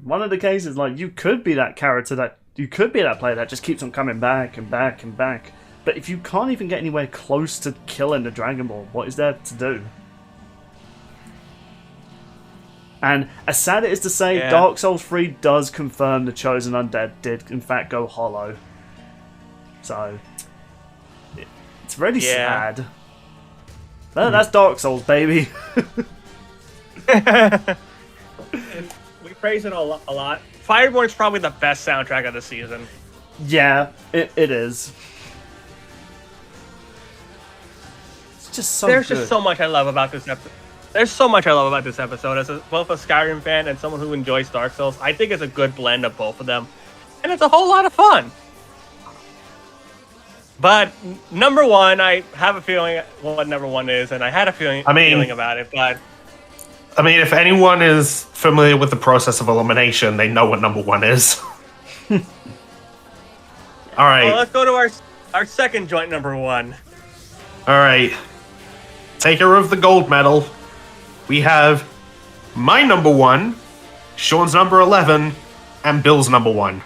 S5: One of the cases, like, you could be that character you could be that player that just keeps on coming back and back and back. But if you can't even get anywhere close to killing the Dragonborn, what is there to do? And as sad it is to say,
S2: Yeah.
S5: Dark Souls 3 does confirm the Chosen Undead did in fact go hollow. So, it's really sad. Well, that's Dark Souls, baby.
S2: We praise it a lot. Fireborn's probably the best soundtrack of the season.
S5: Yeah, it is. It's just so
S2: There's
S5: good.
S2: just so much I love about this episode. There's so much I love about this episode. As both a Skyrim fan and someone who enjoys Dark Souls, I think it's a good blend of both of them. And it's a whole lot of fun. But number one, I have a feeling what number one is, and I had a feeling about it, but...
S1: I mean, if anyone is familiar with the process of elimination, they know what number one is. All right.
S2: Well, let's go to our second joint number one.
S1: All right. Taker of the gold medal. We have my number one, Sean's number 11, and Bill's number one.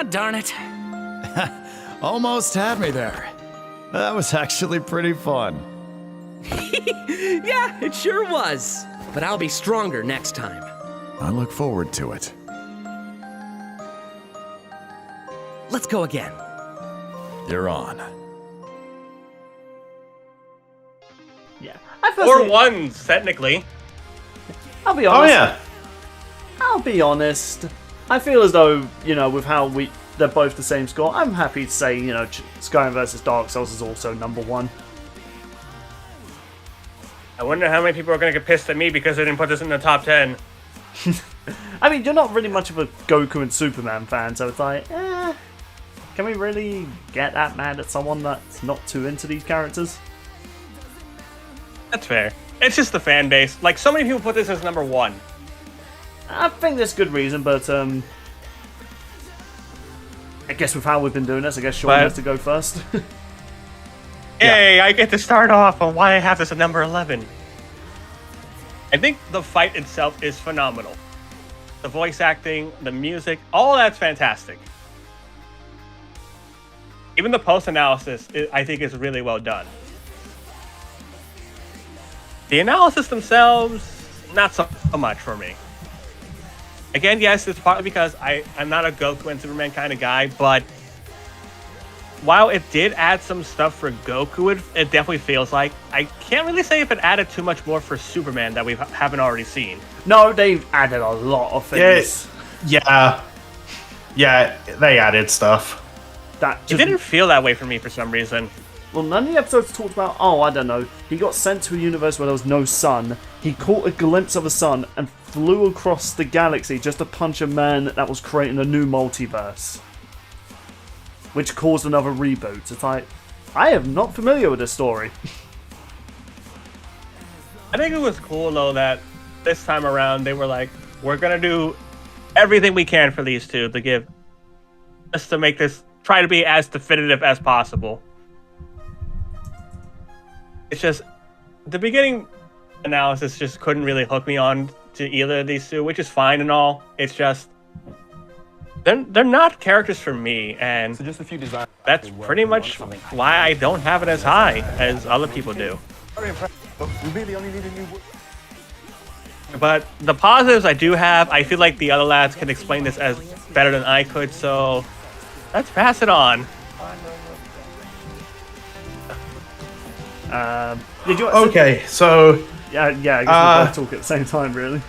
S7: Darn it.
S3: Almost had me there. That was actually pretty fun.
S9: Yeah, it sure was. But I'll be stronger next time.
S3: I look forward to it.
S9: Let's go again.
S3: You're on.
S5: Yeah.
S2: Or ones, technically.
S5: I'll be honest.
S1: Oh, yeah.
S5: I'll be honest. I feel as though, you know, with how they're both the same score, I'm happy to say, you know, Skyrim vs. Dark Souls is also number one.
S2: I wonder how many people are going to get pissed at me because I didn't put this in the top 10.
S5: I mean, you're not really much of a Goku and Superman fan, so it's like, can we really get that mad at someone that's not too into these characters?
S2: That's fair. It's just the fan base. Like, so many people put this as number 1.
S5: I think there's good reason, but I guess with how we've been doing this, I guess Sean has to go first.
S2: Yay, I get to start off on why I have this at number 11. I think the fight itself is phenomenal. The voice acting, the music, all that's fantastic. Even the post-analysis, I think, is really well done. The analysis themselves, not so much for me. Again, yes, it's partly because I'm not a Goku and Superman kind of guy, but while it did add some stuff for Goku, it definitely feels like, I can't really say if it added too much more for Superman that we haven't already seen.
S5: No, they've added a lot of things.
S1: Yeah, they added stuff.
S5: That
S2: It didn't feel that way for me for some reason.
S5: Well, none of the episodes talked about, I don't know, he got sent to a universe where there was no sun, he caught a glimpse of a sun, and flew across the galaxy just to punch a man that was creating a new multiverse. Which caused another reboot. It's like, I am not familiar with this story.
S2: I think it was cool, though, that this time around they were like, we're going to do everything we can for these two to give, just to make this, try to be as definitive as possible. It's just, the beginning analysis just couldn't really hook me on to either of these two, which is fine and all. It's just, they're not characters for me, and so just a few designs. That's pretty much why I don't have it as high as other people do. But the positives I do have, I feel like the other lads can explain this as better than I could, so let's pass it on.
S5: Did you?
S1: Okay, so
S5: Yeah. I guess we both talk at the same time, really.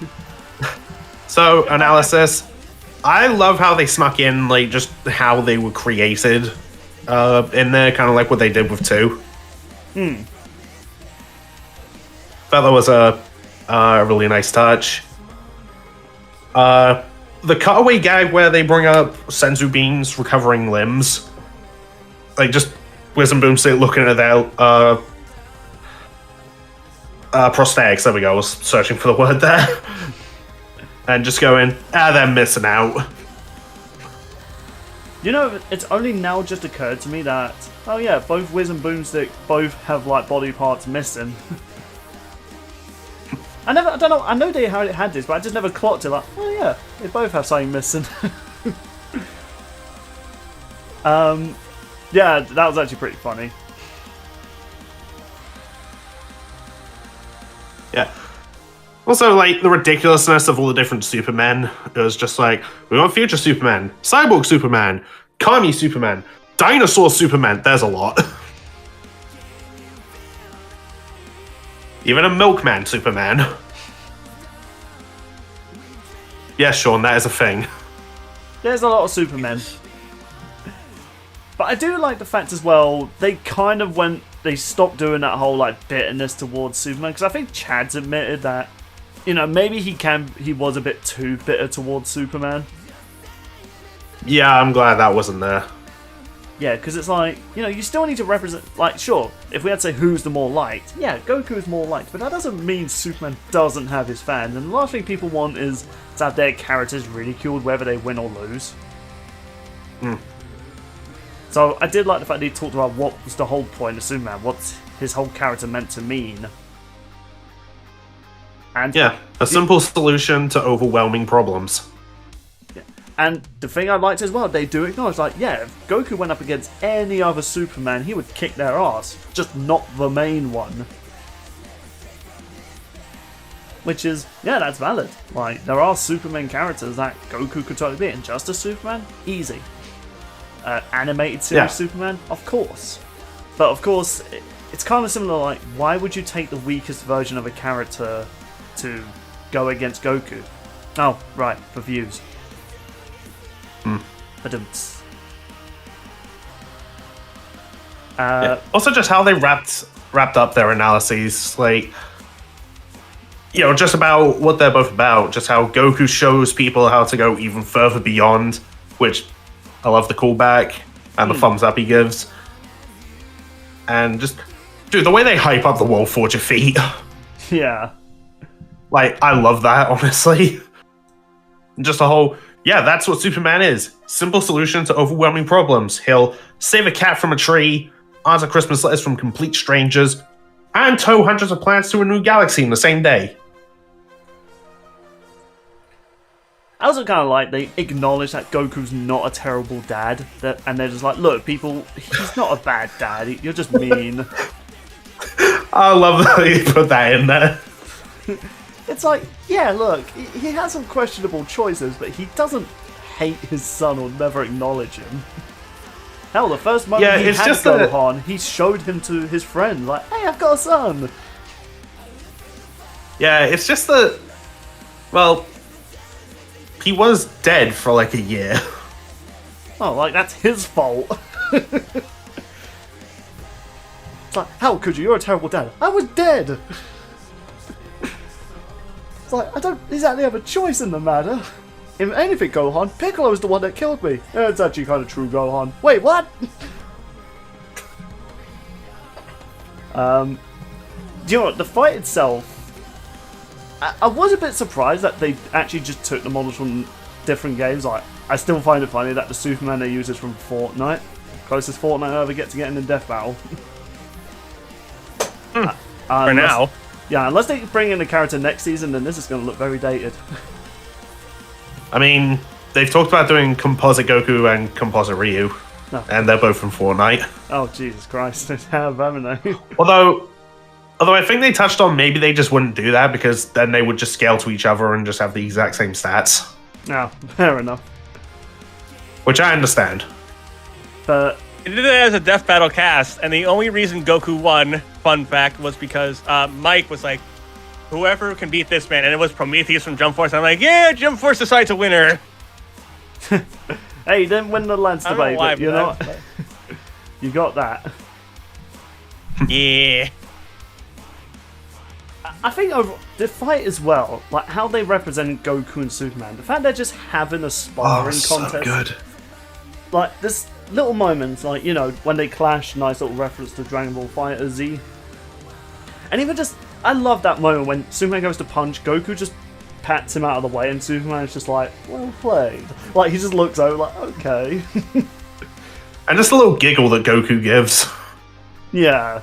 S1: so analysis. I love how they snuck in like just how they were created in there, kind of like what they did with 2. Thought that was a really nice touch. The cutaway gag where they bring up Senzu Bean's recovering limbs, like just Wisdom Boomstick looking at their prosthetics. There we go. I was searching for the word there. And just going, they're missing out.
S5: You know, it's only now just occurred to me that, both Wiz and Boomstick both have, like, body parts missing. I don't know, I know they had this, but I just never clocked it, like, they both have something missing. Yeah, that was actually pretty funny.
S1: Yeah. Also, like, the ridiculousness of all the different Supermen. It was just like, we want Future Superman, Cyborg Superman, Kami Superman, Dinosaur Superman. There's a lot. Even a Milkman Superman. Yes, Sean, that is a thing.
S5: There's a lot of Supermen. But I do like the fact as well, they kind of they stopped doing that whole, like, bitterness towards Superman, because I think Chad's admitted that, you know, maybe he was a bit too bitter towards Superman.
S1: Yeah, I'm glad that wasn't there.
S5: Yeah, because it's like, you know, you still need to represent, like, sure, if we had to say who's the more liked, yeah, Goku is more liked, but that doesn't mean Superman doesn't have his fans, and the last thing people want is to have their characters ridiculed whether they win or lose. So I did like the fact that he talked about what was the whole point of Superman, what's his whole character meant to mean. And
S1: yeah, a simple solution to overwhelming problems.
S5: Yeah. And the thing I liked as well, they do acknowledge, like, yeah, if Goku went up against any other Superman, he would kick their ass, just not the main one. Which is, yeah, that's valid. Like, there are Superman characters that Goku could totally beat, and just a Superman, easy. Animated series Superman, of course. But of course, it's kind of similar, like, why would you take the weakest version of a character to go against Goku? Oh, right, for views.
S1: Also, just how they wrapped up their analyses. Like, just about what they're both about. Just how Goku shows people how to go even further beyond, which I love the callback and the thumbs up he gives. And just, dude, the way they hype up the World Forger feat.
S5: Yeah.
S1: Like, I love that, honestly. Just a whole, that's what Superman is. Simple solution to overwhelming problems. He'll save a cat from a tree, answer Christmas letters from complete strangers, and tow hundreds of planets to a new galaxy in the same day.
S5: I also kind of like they acknowledge that Goku's not a terrible dad, and they're just like, look, people, he's not a bad dad, you're just mean.
S1: I love that you put that in there.
S5: It's like, yeah, look, he has some questionable choices, but he doesn't hate his son or never acknowledge him. Hell, the first moment he had Gohan, he showed him to his friend, like, hey, I've got a son!
S1: Yeah, it's just that, well, he was dead for like a year.
S5: Oh, like, that's his fault. It's like, how could you? You're a terrible dad. I was dead! It's like, I don't exactly have a choice in the matter. If anything, Gohan, Piccolo's the one that killed me. It's actually kind of true, Gohan. Wait, what? Do you know what? The fight itself, I was a bit surprised that they actually just took the models from different games. Like, I still find it funny that the Superman they use is from Fortnite. Closest Fortnite I ever get to getting in Death Battle.
S2: For now.
S5: Yeah, unless they bring in the character next season, then this is going to look very dated.
S1: I mean, they've talked about doing Composite Goku and Composite Ryu, and they're both from Fortnite.
S5: Oh, Jesus Christ. They have, haven't they?
S1: Although I think they touched on maybe they just wouldn't do that because then they would just scale to each other and just have the exact same stats.
S5: No, fair enough.
S1: Which I understand.
S5: But
S2: They did it as a Death Battle cast, and the only reason Goku won, fun fact, was because Mike was like, whoever can beat this man, and it was Prometheus from Jump Force. I'm like, yeah, Jump Force decides a winner.
S5: Hey, you didn't win the Lance debate, but you know what? You got that.
S2: Yeah.
S5: I think the fight as well, like how they represent Goku and Superman, the fact they're just having a sparring contest.
S1: So good.
S5: Like, this little moments, like, you know, when they clash, nice little reference to Dragon Ball Fighter Z. And even just, I love that moment when Superman goes to punch, Goku just pats him out of the way, and Superman's just like, well played. Like, he just looks over like, okay.
S1: And just a little giggle that Goku gives.
S5: Yeah.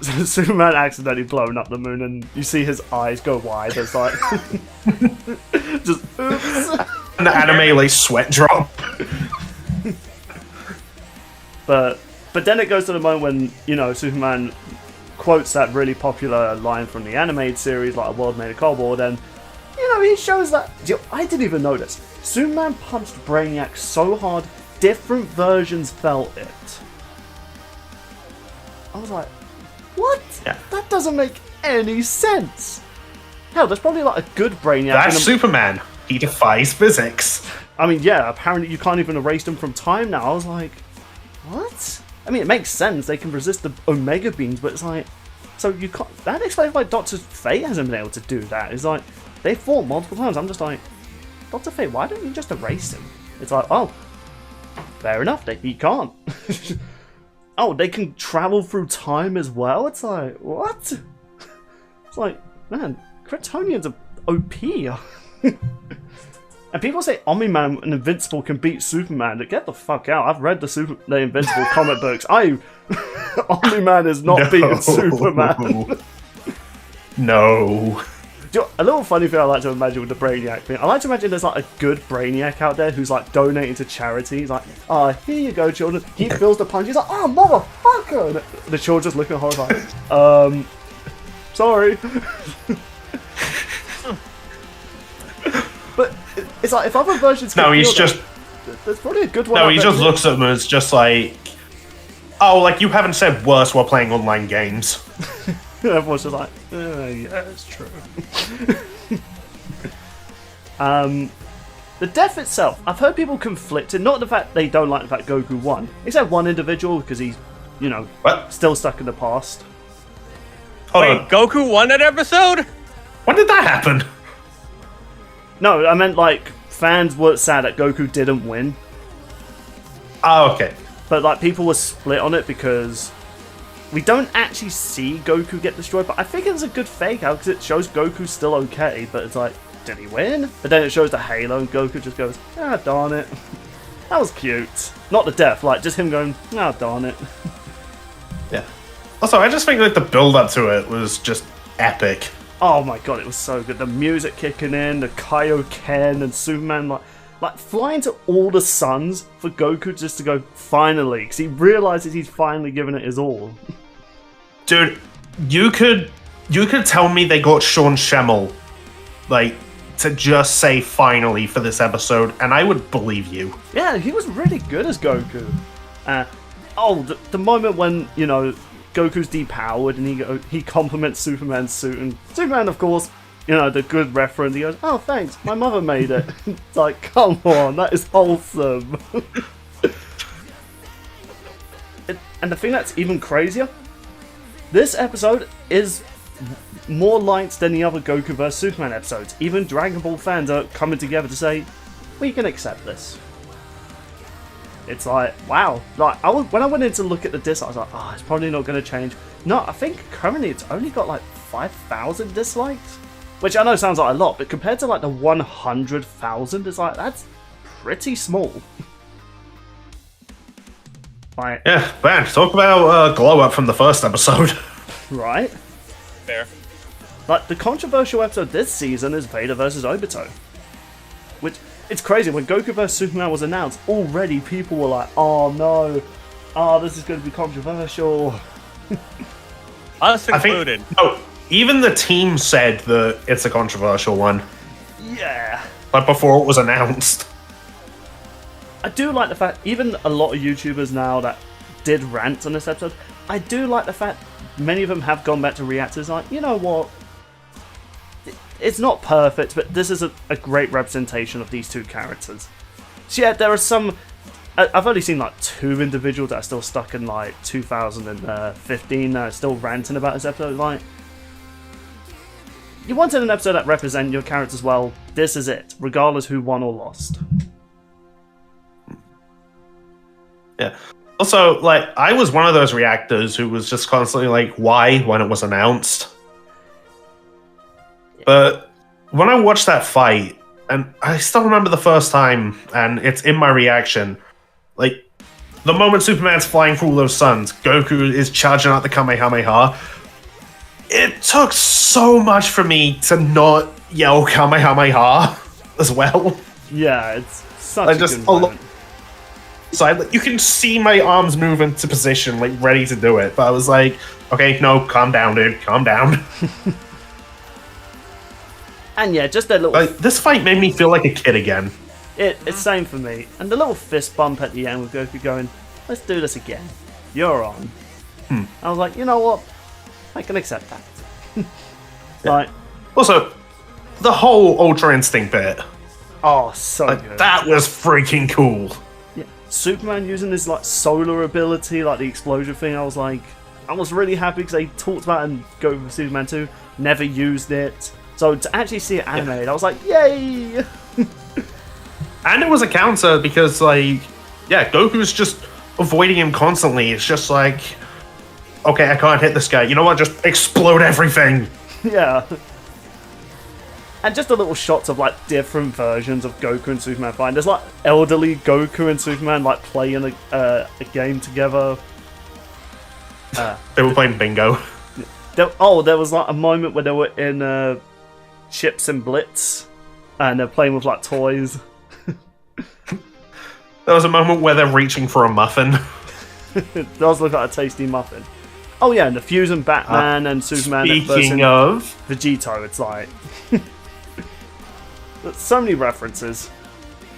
S5: Superman accidentally blowing up the moon, and you see his eyes go wide. It's like, just oops.
S1: And the anime like sweat drop.
S5: But then it goes to the moment when, you know, Superman quotes that really popular line from the animated series, like, a world made of cardboard, and, you know, he shows that. I didn't even notice. Superman punched Brainiac so hard, different versions felt it. I was like, what?
S1: Yeah.
S5: That doesn't make any sense. Hell, there's probably like a good Brainiac.
S1: That's Superman. He defies physics.
S5: I mean, yeah, apparently you can't even erase them from time now. I was like, what? I mean, it makes sense. They can resist the Omega beams, but it's like, so you can't. That explains why Dr. Fate hasn't been able to do that. It's like, they fought multiple times. I'm just like, Dr. Fate, why don't you just erase him? It's like, oh, fair enough. He can't. Oh, they can travel through time as well? It's like, what? It's like, man, Kryptonians are OP. And people say Omni-Man and Invincible can beat Superman. Get the fuck out. I've read the Invincible comic books. Omni-Man is not beating Superman.
S1: No.
S5: A little funny thing I like to imagine with the Brainiac thing. I like to imagine there's like a good Brainiac out there who's like donating to charity. He's like, here you go, children. He feels the punch. He's like, oh, motherfucker. And the children just looking horrified. Sorry. But it's like, if other versions
S1: No, he's just...
S5: There's probably a good one.
S1: No, he just looks at them as just like... Oh, like, you haven't said worse while playing online games.
S5: Everyone's just like, yeah, it's true. The death itself, I've heard people conflicted. Not the fact they don't like the fact Goku won. Except one individual, because he's, you know, still stuck in the past.
S1: Hold
S2: Wait,
S1: on.
S2: Goku won that episode?
S1: When did that happen?
S5: No, I meant like fans were sad that Goku didn't win,
S1: Oh, okay.
S5: but like people were split on it because we don't actually see Goku get destroyed. But I think it's a good fake out because it shows Goku's still okay. But it's like, did he win? But then it shows the halo and Goku just goes, ah, darn it. That was cute. Not the death, like just him going, ah, darn it.
S1: Yeah. Also, I just think like the build up to it was just epic.
S5: Oh my god, it was so good. The music kicking in, the Kaioken and Superman like flying to all the suns for Goku just to go finally, because he realizes he's finally given it his all.
S1: Dude, you could tell me they got Sean Schemmel, like, to just say finally for this episode, and I would believe you.
S5: Yeah, he was really good as Goku. The moment when, you know, Goku's depowered and he compliments Superman's suit, and Superman, of course, you know, the good reference, he goes, oh, thanks, my mother made it. It's like, come on, that is wholesome. And the thing that's even crazier, this episode is more lights than the other Goku vs Superman episodes. Even Dragon Ball fans are coming together to say, we can accept this. It's like, wow. Like, when I went in to look at the disc, I was like, oh, it's probably not going to change. No, I think currently it's only got like 5,000 dislikes. Which I know sounds like a lot, but compared to like the 100,000, it's like, that's pretty small. Like,
S1: Yeah, man, talk about glow up from the first episode.
S5: right?
S2: Fair.
S5: Like, the controversial episode this season is Vader vs Obito. Which, it's crazy, when Goku vs Superman was announced, already people were like, oh no, this is going to be controversial.
S2: Us
S1: I think,
S2: included.
S1: no, even the team said that it's a controversial one,
S5: Yeah.
S1: like before it was announced.
S5: I do like the fact, even a lot of YouTubers now that did rant on this episode, I do like the fact many of them have gone back to reactors like, you know what, it's not perfect, but this is a great representation of these two characters. So yeah, there are some, I've only seen like 2 individuals that are still stuck in like 2015 that are still ranting about this episode. Like, you wanted an episode that represents your characters well, this is it, regardless who won or lost.
S1: Yeah. Also, like, I was one of those reactors who was just constantly like, why, when it was announced. But when I watched that fight, and I still remember the first time, and it's in my reaction, like, the moment Superman's flying through all those suns, Goku is charging out the Kamehameha, it took so much for me to not yell Kamehameha as well.
S5: Yeah, it's such
S1: Like,
S5: a
S1: just
S5: good
S1: a lot.
S5: moment.
S1: So you can see my arms move into position, like, ready to do it. But I was like, okay, no, calm down, dude, calm down.
S5: And yeah, just a little...
S1: Like, this fight made me feel like a kid again.
S5: It's same for me. And the little fist bump at the end with Goku going, let's do this again. You're on. I was like, you know what? I can accept that. Like,
S1: Also, the whole Ultra Instinct bit,
S5: oh, so
S1: like,
S5: good.
S1: that was freaking cool.
S5: Yeah. Superman using his like solar ability, like the explosion thing, I was really happy because they talked about it in Go for Superman 2, never used it. So to actually see it animated, I was like, yay!
S1: And it was a counter because, like, yeah, Goku's just avoiding him constantly. It's just like, okay, I can't hit this guy. You know what? Just explode everything.
S5: Yeah. And just a little shots of like different versions of Goku and Superman fighting. There's like elderly Goku and Superman like playing a game together.
S1: They were playing bingo.
S5: There was like a moment where they were in Chips and Blitz, and they're playing with like toys.
S1: There was a moment where they're reaching for a muffin.
S5: It does look like a tasty muffin. Oh yeah, and the fusing Batman and Superman versus
S1: Speaking of,
S5: Vegito, it's like so many references.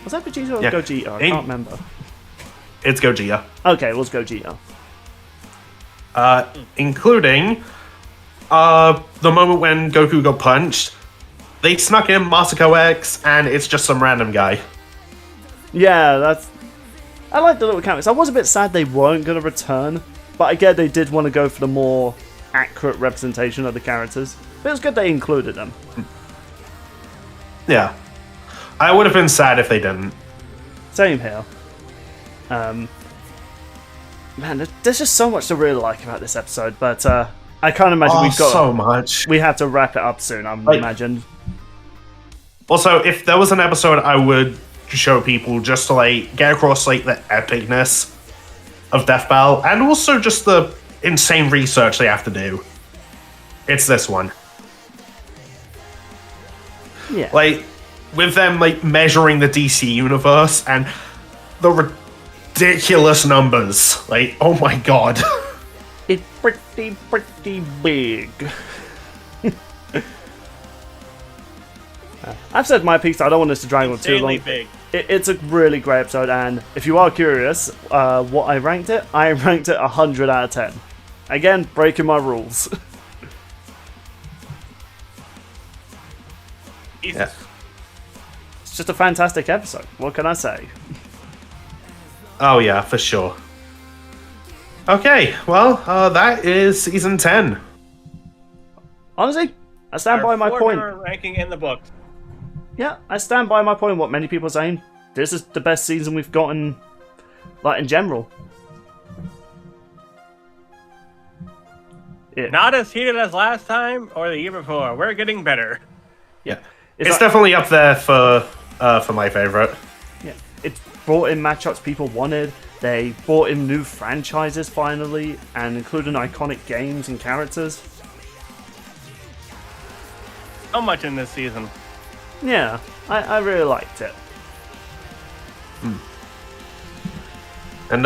S5: Was that Vegito or
S1: Yeah.
S5: Gogeta? I
S1: Hey.
S5: can't remember.
S1: it's Gogeta.
S5: Okay, it was Gogeta.
S1: Including the moment when Goku got punched. They snuck in Masako X, and it's just some random guy.
S5: Yeah, I like the little cameos. I was a bit sad they weren't going to return, but again, they did want to go for the more accurate representation of the characters. But it was good they included them.
S1: Yeah. I would have been sad if they didn't.
S5: Same here. Man, there's just so much to really like about this episode, but I can't imagine we've got
S1: so much.
S5: We have to wrap it up soon, I imagine.
S1: Also, if there was an episode I would show people just to like get across like the epicness of Death Battle and also just the insane research they have to do, it's this one.
S5: Yeah.
S1: Like with them like measuring the DC universe and the ridiculous numbers. Like, oh my god.
S5: It's pretty big. I've said my piece. I don't want this to drag on too long.
S2: Big.
S5: It's a really great episode, and if you are curious what I ranked it 100 out of 10. Again, breaking my rules.
S1: Yeah.
S5: It's just a fantastic episode. What can I say?
S1: Oh yeah, for sure. Okay, well, that is season 10.
S5: Honestly, I stand by my point.
S2: Ranking in the book.
S5: Yeah, I stand by my point. What many people are saying. This is the best season we've gotten, like, in general.
S2: Not as heated as last time or the year before. We're getting better.
S1: Yeah, it's definitely up there for my favorite.
S5: Yeah, it's brought in matchups people wanted. They brought in new franchises finally, and including iconic games and characters.
S2: So much in this season.
S5: Yeah, I really liked it.
S1: And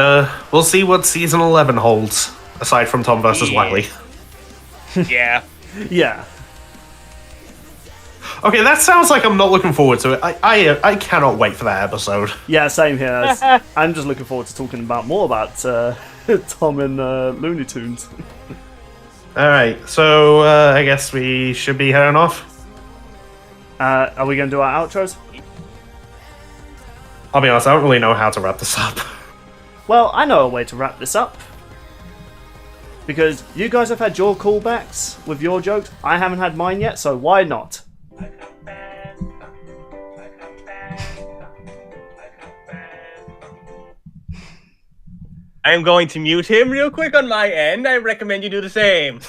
S1: we'll see what season 11 holds, aside from Tom versus Wily.
S2: Yeah.
S5: Yeah.
S1: Okay, that sounds like I'm not looking forward to it. I cannot wait for that episode.
S5: Yeah, same here. I'm just looking forward to talking more about Tom and Looney Tunes.
S1: Alright, so I guess we should be heading off.
S5: Are we going to do our outros?
S1: I'll be honest, I don't really know how to wrap this up.
S5: Well, I know a way to wrap this up. Because you guys have had your callbacks with your jokes. I haven't had mine yet, so why not?
S2: I am going to mute him real quick on my end. I recommend you do the same.